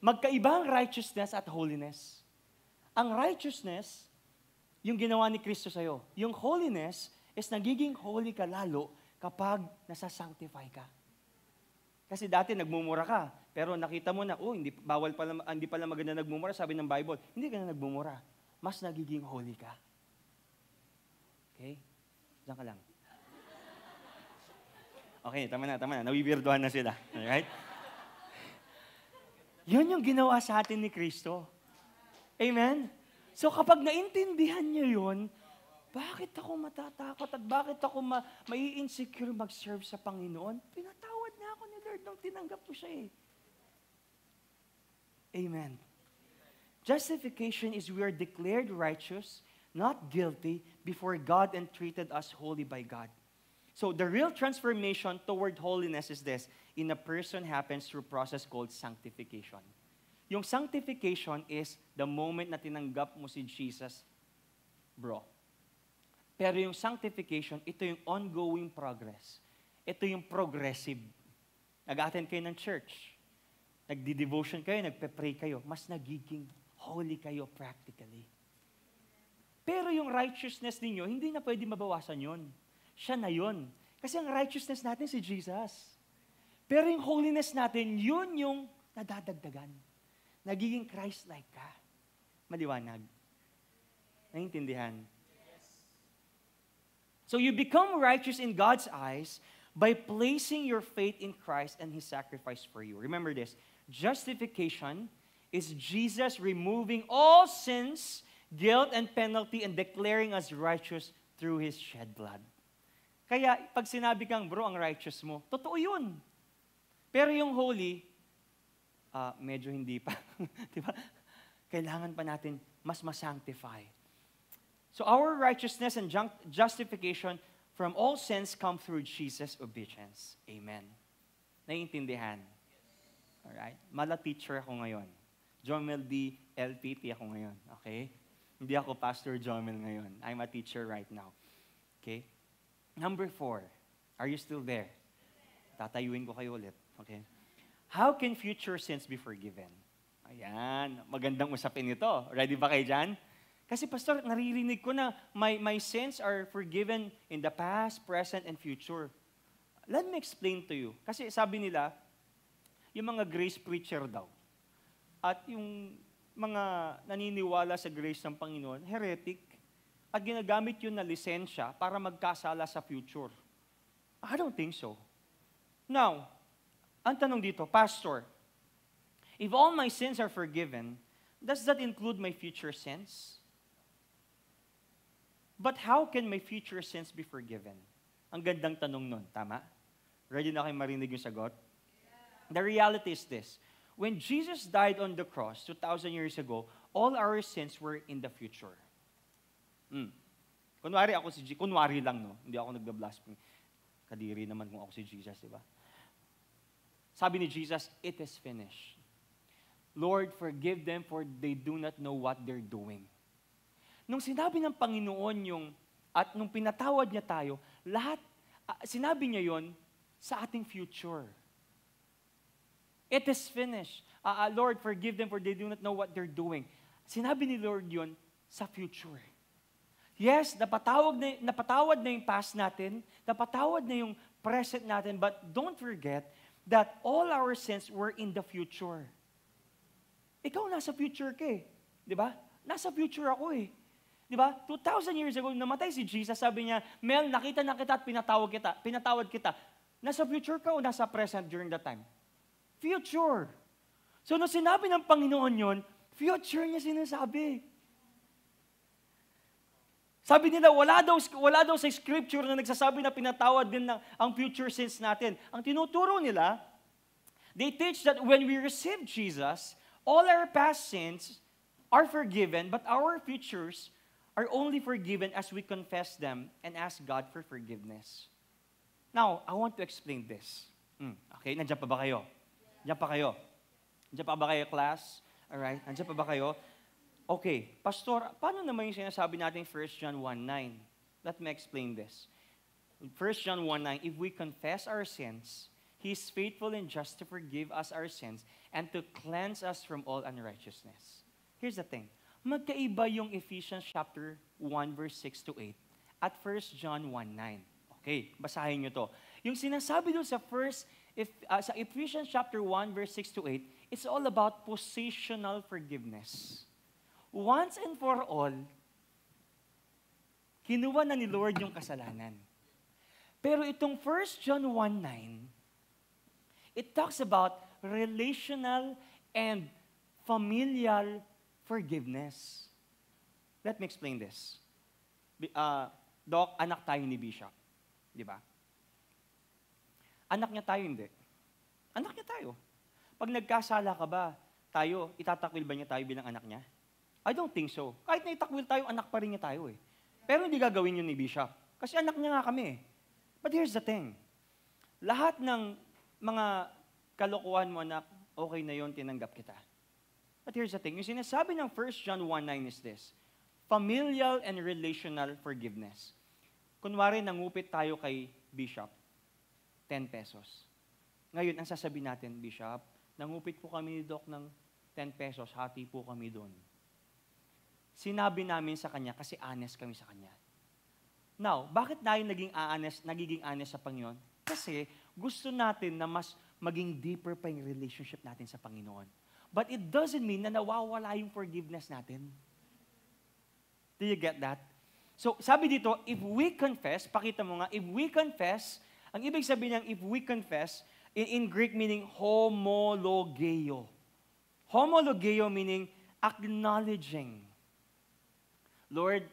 Magkaiba ang righteousness at holiness. Ang righteousness, yung ginawa ni Kristo sa'yo. Yung holiness is nagiging holy ka lalo kapag nasasanctify ka. Kasi dati nagmumura ka, pero nakita mo na, hindi pala maganda nagmumura, sabi ng Bible, hindi ka na nagmumura. Mas nagiging holy ka. Okay? Diyan ka lang. Okay, tama na. Nawiwirduhan na sila. Alright? Yun yung ginawa sa atin ni Kristo. Amen? So kapag naintindihan niyo yun, bakit ako matatakot at bakit ako mai-insecure mag-serve sa Panginoon? Pinatawad na ako ni Lord nung tinanggap ko siya eh. Amen. Justification is we are declared righteous, not guilty, before God and treated as holy by God. So the real transformation toward holiness is this. In a person happens through a process called sanctification. Yung sanctification is the moment na tinanggap mo si Jesus, bro. Pero yung sanctification, ito yung ongoing progress. Ito yung progressive. Nag-attend kayo ng church. Nagdi-devotion kayo, nagpe-pray kayo. Mas nagiging holy kayo practically. Pero yung righteousness ninyo, hindi na pwede mabawasan yun. Siya na yun. Kasi ang righteousness natin si Jesus. Pero yung holiness natin, yun yung nadadagdagan. Nagiging Christ-like ka. Maliwanag. Naintindihan? So you become righteous in God's eyes by placing your faith in Christ and His sacrifice for you. Remember this. Justification is Jesus removing all sins, guilt, and penalty and declaring us righteous through His shed blood. Kaya pag sinabi kang, bro, ang righteous mo, totoo yun. Pero yung holy, medyo hindi pa. Diba? Kailangan pa natin mas masanctify. So our righteousness and justification from all sins come through Jesus' obedience. Amen. Naiintindihan? Alright? Mala teacher ako ngayon. Jomel D. LPT ako ngayon. Okay? Hindi ako Pastor Jomel ngayon. I'm a teacher right now. Okay? Number 4. Are you still there? Tatayuin ko kayo ulit. Okay? How can future sins be forgiven? Ayan. Magandang usapin ito. Ready ba kayo dyan? Kasi pastor, naririnig ko na my sins are forgiven in the past, present, and future. Let me explain to you. Kasi sabi nila, yung mga grace preacher daw, at yung mga naniniwala sa grace ng Panginoon, heretic, at ginagamit yun na lisensya para magkasala sa future. I don't think so. Now, ang tanong dito, Pastor, if all my sins are forgiven, does that include my future sins? But how can my future sins be forgiven? Ang gandang tanong nun, tama? Ready na kayo marinig yung sagot? The reality is this. When Jesus died on the cross 2,000 years ago, all our sins were in the future. Kunwari lang, no? Hindi ako nagda-blasphemy. Kadiri naman kung ako si Jesus, di ba? Sabi ni Jesus, it is finished. Lord, forgive them for they do not know what they're doing. Nung sinabi ng Panginoon at nung pinatawad niya tayo, sinabi niya yon sa ating future. It is finished. Lord, forgive them for they do not know what they're doing. Sinabi ni Lord yon sa future. Yes, napatawad na yung past natin, napatawad na yung present natin, but don't forget that all our sins were in the future. Ikaw nasa future ka eh. Di ba? Nasa future ako eh. Di ba? 2,000 years ago, namatay si Jesus, sabi niya, Mel, nakita na kita at pinatawad kita. Nasa future ka o nasa present during that time? Future. So, nung sinabi ng Panginoon yun, future niya sinasabi. Sabi nila, wala daw sa scripture na nagsasabi na pinatawad din ang future sins natin. Ang tinuturo nila, they teach that when we receive Jesus, all our past sins are forgiven, but our futures are only forgiven as we confess them and ask God for forgiveness. Now, I want to explain this. Okay, nandiyan pa ba kayo? Nandiyan pa kayo? Nandiyan pa ba kayo, class? Alright, nandiyan pa ba kayo? Okay, Pastor, paano naman yung sinasabi natin 1 John 1:9? Let me explain this. 1 John 1:9, if we confess our sins, He is faithful and just to forgive us our sins and to cleanse us from all unrighteousness. Here's the thing. Magkaiba yung Ephesians chapter 1 verse 6 to 8 at 1 John 1:9. Okay, basahin nyo to. Yung sinasabi doon sa sa Ephesians chapter 1, verse 6 to 8, it's all about positional forgiveness. Once and for all, kinuha na ni Lord yung kasalanan. Pero itong 1 John 1:9, it talks about relational and familial forgiveness. Let me explain this. Doc, anak tayo ni Bishop. Di ba? Anak niya tayo, hindi. Anak niya tayo. Pag nagkasala ka ba, itatakwil ba niya tayo bilang anak niya? I don't think so. Kahit na itakwil tayo, anak pa rin niya tayo eh. Pero hindi gagawin yun ni Bishop. Kasi anak niya nga kami eh. But here's the thing. Lahat ng mga kalokohan mo, anak, okay na yun, tinanggap kita. But here's the thing. Yung sinasabi ng 1 John 1:9 is this. Familial and relational forgiveness. Kunwari, nangupit tayo kay Bishop, 10 pesos. Ngayon, ang sasabihin natin, Bishop, nangupit po kami ni Doc ng 10 pesos, hati po kami doon. Sinabi namin sa kanya kasi honest kami sa kanya. Now, bakit tayo nagiging honest sa Panginoon? Kasi gusto natin na mas maging deeper pa yung relationship natin sa Panginoon. But it doesn't mean na nawawala yung forgiveness natin. Do you get that? So, sabi dito, if we confess, pakita mo nga, if we confess, ang ibig sabihin ng if we confess, in Greek meaning homologeo. Homologeo meaning acknowledging. Lord,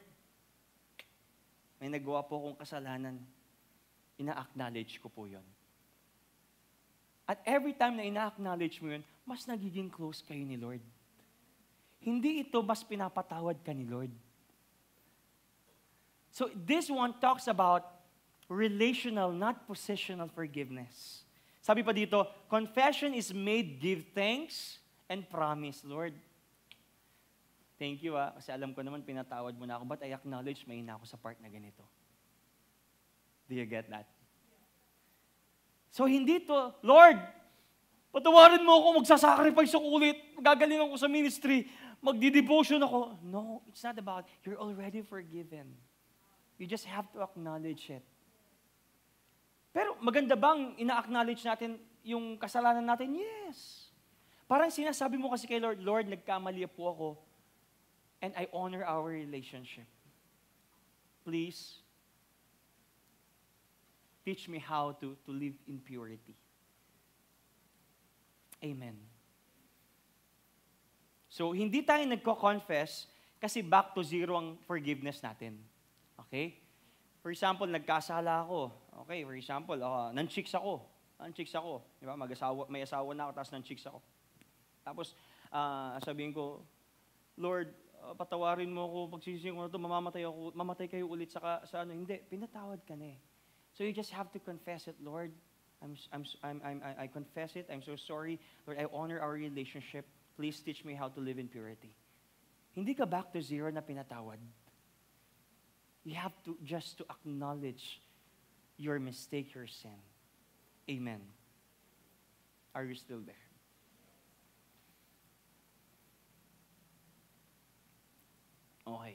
may nagawa po akong kasalanan. Ina-acknowledge ko po yun. At every time na ina-acknowledge mo yun, mas nagiging close kayo ni Lord. Hindi ito mas pinapatawad ka ni Lord. So this one talks about relational, not positional forgiveness. Sabi pa dito, confession is made, give thanks, and promise, Lord. Thank you kasi alam ko naman pinatawad mo na ako, but I acknowledge may na ako sa part na ganito. Do you get that? So hindi to, Lord, patawarin mo ako, magsasacrifice ako ulit, gagaling ako sa ministry, magdi-devotion ako. No, it's not about, you're already forgiven. You just have to acknowledge it. Pero maganda bang ina-acknowledge natin yung kasalanan natin? Yes. Parang sinasabi mo kasi kay Lord, Lord, nagkamali po ako and I honor our relationship. Please, teach me how to live in purity. Amen. So, hindi tayo nagko-confess kasi back to zero ang forgiveness natin. Okay? For example, nagkasala ako. Okay, for example, nan-chicks ako. Nan-chicks ako. Di ba? May asawa na ako, tapos nan-chicks ako. Tapos, sabihin ko, Lord, patawarin mo ako, pagsising ko na ito, mamatay kayo ulit sa ano. Hindi, pinatawad ka na eh. So you just have to confess it, Lord. I confess it. I'm so sorry. Lord, I honor our relationship. Please teach me how to live in purity. Hindi ka back to zero na pinatawad. You have to just to acknowledge your mistake, your sin. Amen. Are you still there? Okay.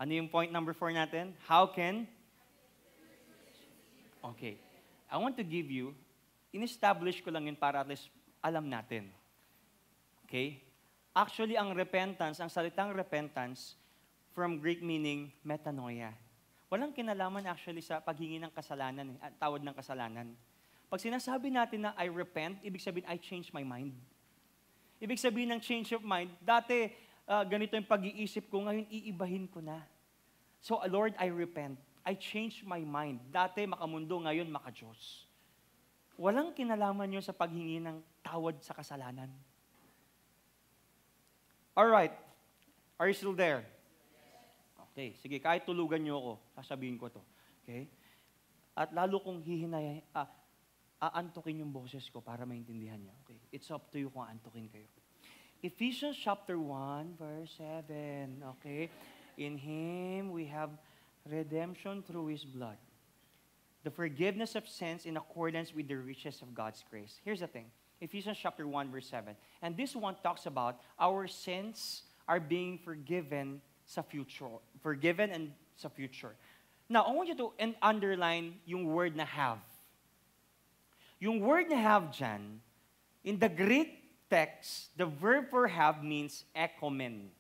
Ano yung point number 4 natin? How can? Okay. I want to give you, in-establish ko lang yun para at least alam natin. Okay? Actually, ang repentance, ang salitang repentance, from Greek meaning metanoia. Walang kinalaman actually sa paghingi ng kasalanan, tawad ng kasalanan. Pag sinasabi natin na I repent, ibig sabihin I change my mind. Ibig sabihin ng change of mind, dati ganito yung pag-iisip ko, ngayon iibahin ko na. So Lord, I repent. I change my mind. Dati makamundo, ngayon makadiyos. Walang kinalaman yun sa paghingi ng tawad sa kasalanan. Alright. Are you still there? Okay, sige, kahit tulugan niyo ako, sasabihin ko to. Okay? At lalo kong aantukin yung boses ko para maintindihan niyo. Okay? It's up to you kung aantukin kayo. Ephesians chapter 1, verse 7. Okay? In Him we have redemption through His blood. The forgiveness of sins in accordance with the riches of God's grace. Here's the thing. Ephesians chapter 1, verse 7. And this one talks about our sins are being forgiven sa future. Forgiven and sa future. Now, I want you to underline yung word na have. Yung word na have dyan, in the Greek text, the verb for have means ekomen.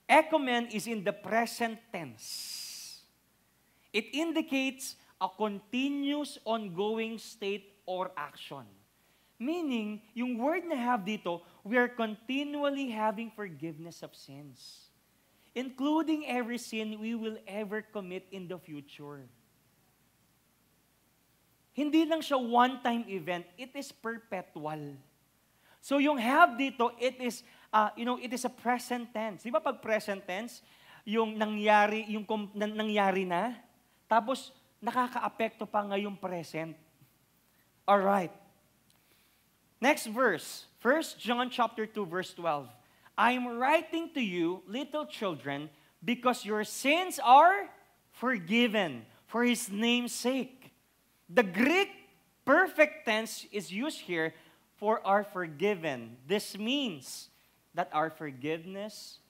Ekomen is in the present tense. It indicates a continuous ongoing state or action. Meaning, yung word na have dito, we are continually having forgiveness of sins. Including every sin we will ever commit in the future. Hindi lang siya one-time event, it is perpetual. So yung have dito, it is a present tense. Di ba pag present tense, yung nangyari na, tapos nakaka-apekto pa ngayong present. Alright. Next verse, 1 John chapter 2, verse 12. I am writing to you, little children, because your sins are forgiven for His name's sake. The Greek perfect tense is used here for our forgiven. This means that our forgiveness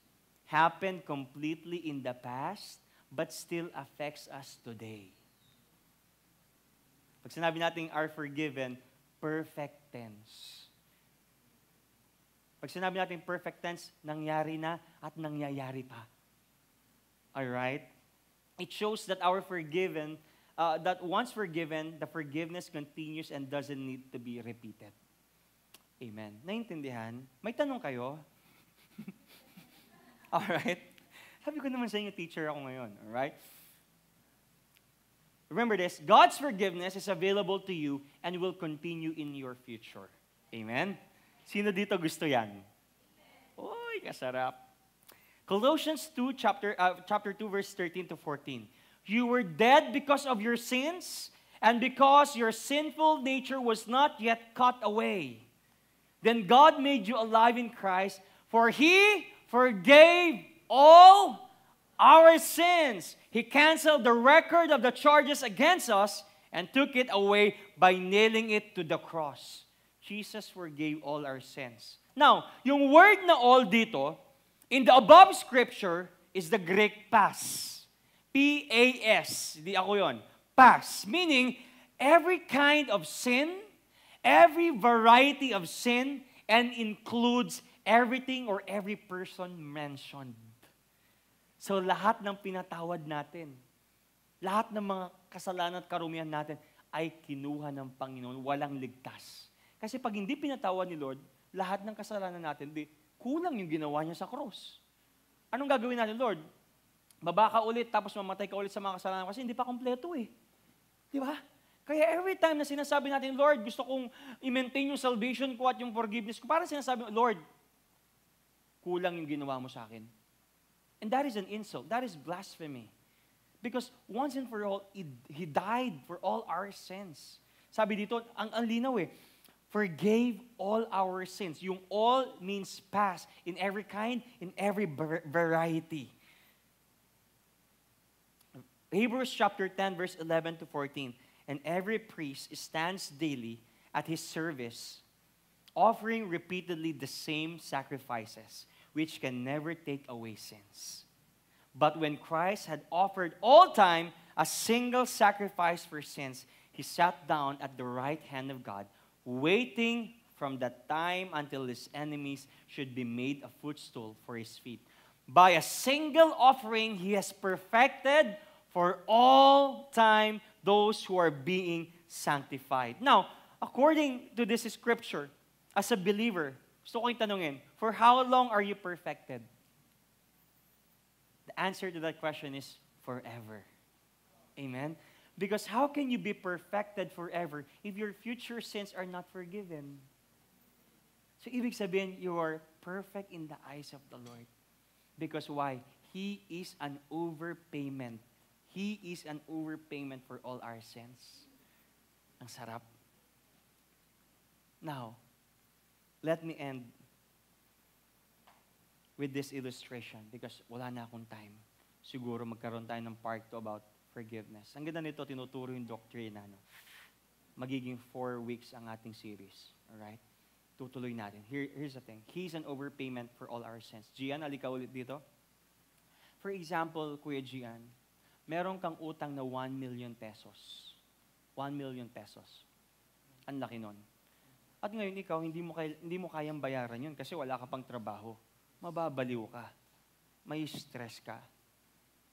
happened completely in the past, but still affects us today. Pag sinabi natin are forgiven, perfect tense. Pag sinabi natin perfect tense, nangyari na at nangyayari pa. Alright? It shows that our forgiven, that once forgiven, the forgiveness continues and doesn't need to be repeated. Amen. Naintindihan? May tanong kayo? Alright? Sabi ko naman sa inyo, teacher ako ngayon. Alright? Remember this, God's forgiveness is available to you and will continue in your future. Amen? Sino dito gusto yan? Uy, kasarap. Colossians 2, chapter 2, verse 13 to 14. You were dead because of your sins, and because your sinful nature was not yet cut away. Then God made you alive in Christ, for He forgave all our sins. He canceled the record of the charges against us and took it away by nailing it to the cross. Jesus forgave all our sins. Now, yung word na all dito, in the above scripture, is the Greek pas. P-A-S. Hindi ako yon. Pas. Meaning, every kind of sin, every variety of sin, and includes everything or every person mentioned. So, lahat ng pinatawad natin, lahat ng mga kasalanan at karumihan natin, ay kinuha ng Panginoon, walang ligtas. Kasi pag hindi pinatawad ni Lord, lahat ng kasalanan natin, kulang yung ginawa niya sa cross. Anong gagawin natin, Lord? Baba ka ulit, tapos mamatay ka ulit sa mga kasalanan kasi hindi pa kompleto eh. Di ba? Kaya every time na sinasabi natin, Lord, gusto kong i-maintain yung salvation ko at yung forgiveness ko, parang sinasabi, Lord, kulang yung ginawa mo sa akin. And that is an insult. That is blasphemy. Because once and for all, He died for all our sins. Sabi dito, ang linaw eh, forgave all our sins. Yung all means past, in every kind, in every variety. Hebrews chapter 10, verse 11 to 14. And every priest stands daily at his service, offering repeatedly the same sacrifices, which can never take away sins. But when Christ had offered all time a single sacrifice for sins, He sat down at the right hand of God, waiting from that time until His enemies should be made a footstool for His feet. By a single offering, He has perfected for all time those who are being sanctified. Now, according to this scripture, as a believer, gusto ko yung tanungin, for how long are you perfected? The answer to that question is forever. Amen? Because how can you be perfected forever if your future sins are not forgiven? So, ibig sabihin, you are perfect in the eyes of the Lord. Because why? He is an overpayment. He is an overpayment for all our sins. Ang sarap. Now, let me end with this illustration because wala na akong time. Siguro magkaroon tayo ng part 2 about forgiveness. Ang ganda nito, tinuturo yung doctrine na magiging 4 weeks ang ating series. Alright? Tutuloy natin. Here's the thing. He's an overpayment for all our sins. Gian, alika ulit dito. For example, Kuya Gian, Meron kang utang na 1 million pesos. 1 million pesos. Ang laki nun. At ngayon ikaw, hindi mo kayang bayaran yun kasi wala ka pang trabaho. Mababaliw ka. May stress ka.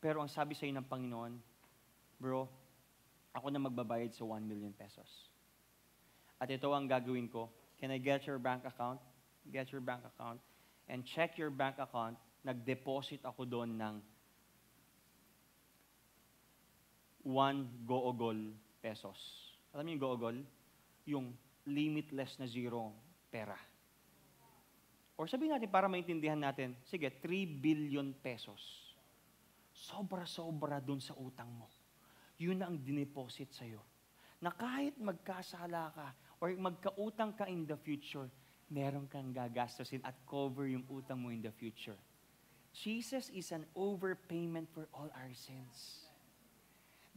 Pero ang sabi sa'yo ng Panginoon, bro, ako na magbabayad sa 1 million pesos. At ito ang gagawin ko. Can I get your bank account? Get your bank account. And check your bank account. Nag-deposit ako doon ng 1 googol pesos. Alam niyo yung googol? Yung limitless na zero pera. Or sabihin natin para maintindihan natin, sige, 3 billion pesos. Sobra-sobra dun sa utang mo. Yun ang dineposit sa'yo. Na kahit magkasala ka or magkautang ka in the future, meron kang gagastusin at cover yung utang mo in the future. Jesus is an overpayment for all our sins.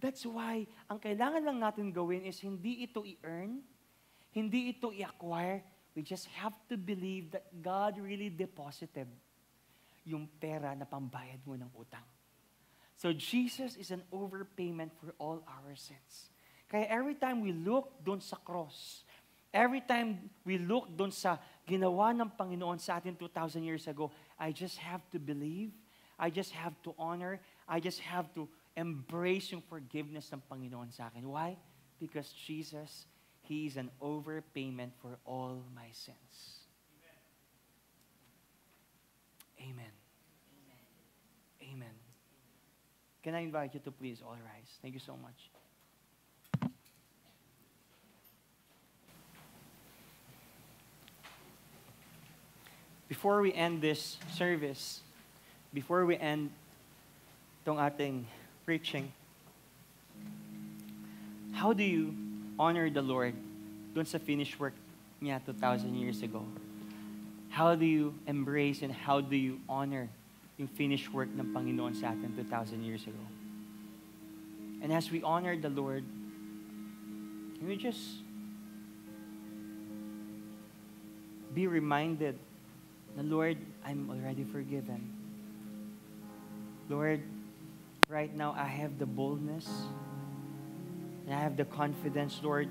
That's why, ang kailangan lang natin gawin is hindi ito i-earn, hindi ito i-acquire. We just have to believe that God really deposited yung pera na pambayad mo ng utang. So Jesus is an overpayment for all our sins. Kaya every time we look doon sa cross, every time we look doon sa ginawa ng Panginoon sa atin 2,000 years ago, I just have to believe, I just have to honor, I just have to embrace yung forgiveness ng Panginoon sa akin. Why? Because Jesus, He is an overpayment for all my sins. Amen. Amen. Can I invite you to please all rise? Thank you so much. Before we end this service, before we end itong ating preaching, how do you honor the Lord dun sa finished work niya 2,000 years ago? How do you embrace and how do you honor yung finished work ng Panginoon sa atin 2,000 years ago? And as we honor the Lord, can we just be reminded na, Lord, I'm already forgiven. Lord, right now I have the boldness and I have the confidence, Lord,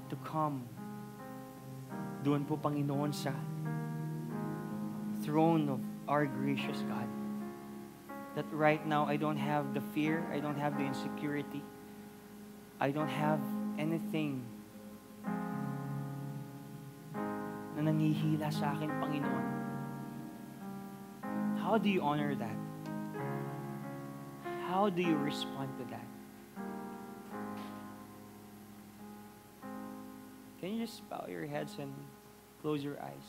to come doon po, Panginoon, sa throne of our gracious God. That right now I don't have the fear, I don't have the insecurity, I don't have anything na nangihila sa akin, Panginoon. How do you honor that? How do you respond to that? Can you just bow your heads and close your eyes?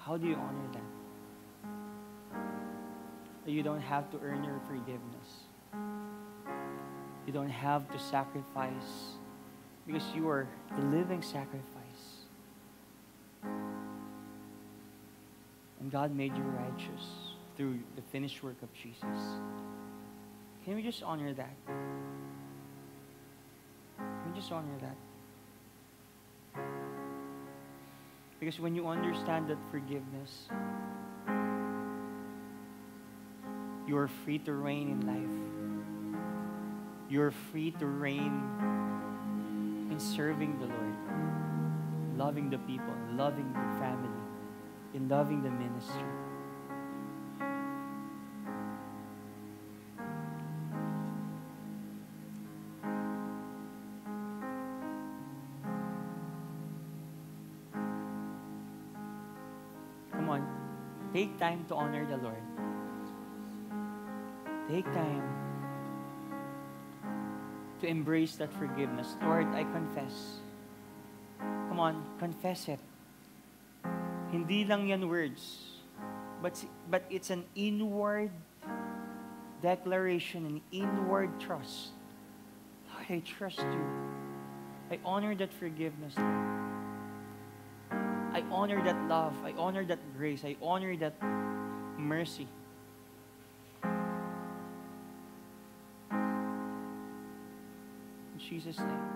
How do you honor that? You don't have to earn your forgiveness. You don't have to sacrifice because you are the living sacrifice. And God made you righteous through the finished work of Jesus. Can we just honor that? Can we just honor that? Because when you understand that forgiveness, you are free to reign in life. You're free to reign in serving the Lord, loving the people, loving the family, in loving the ministry. Come on, take time to honor the Lord. Take time to embrace that forgiveness. Lord, I confess. Come on, confess it. Hindi lang yan words, but it's an inward declaration, an inward trust. Lord, I trust you. I honor that forgiveness, Lord. I honor that love. I honor that grace. I honor that mercy. In Jesus' name.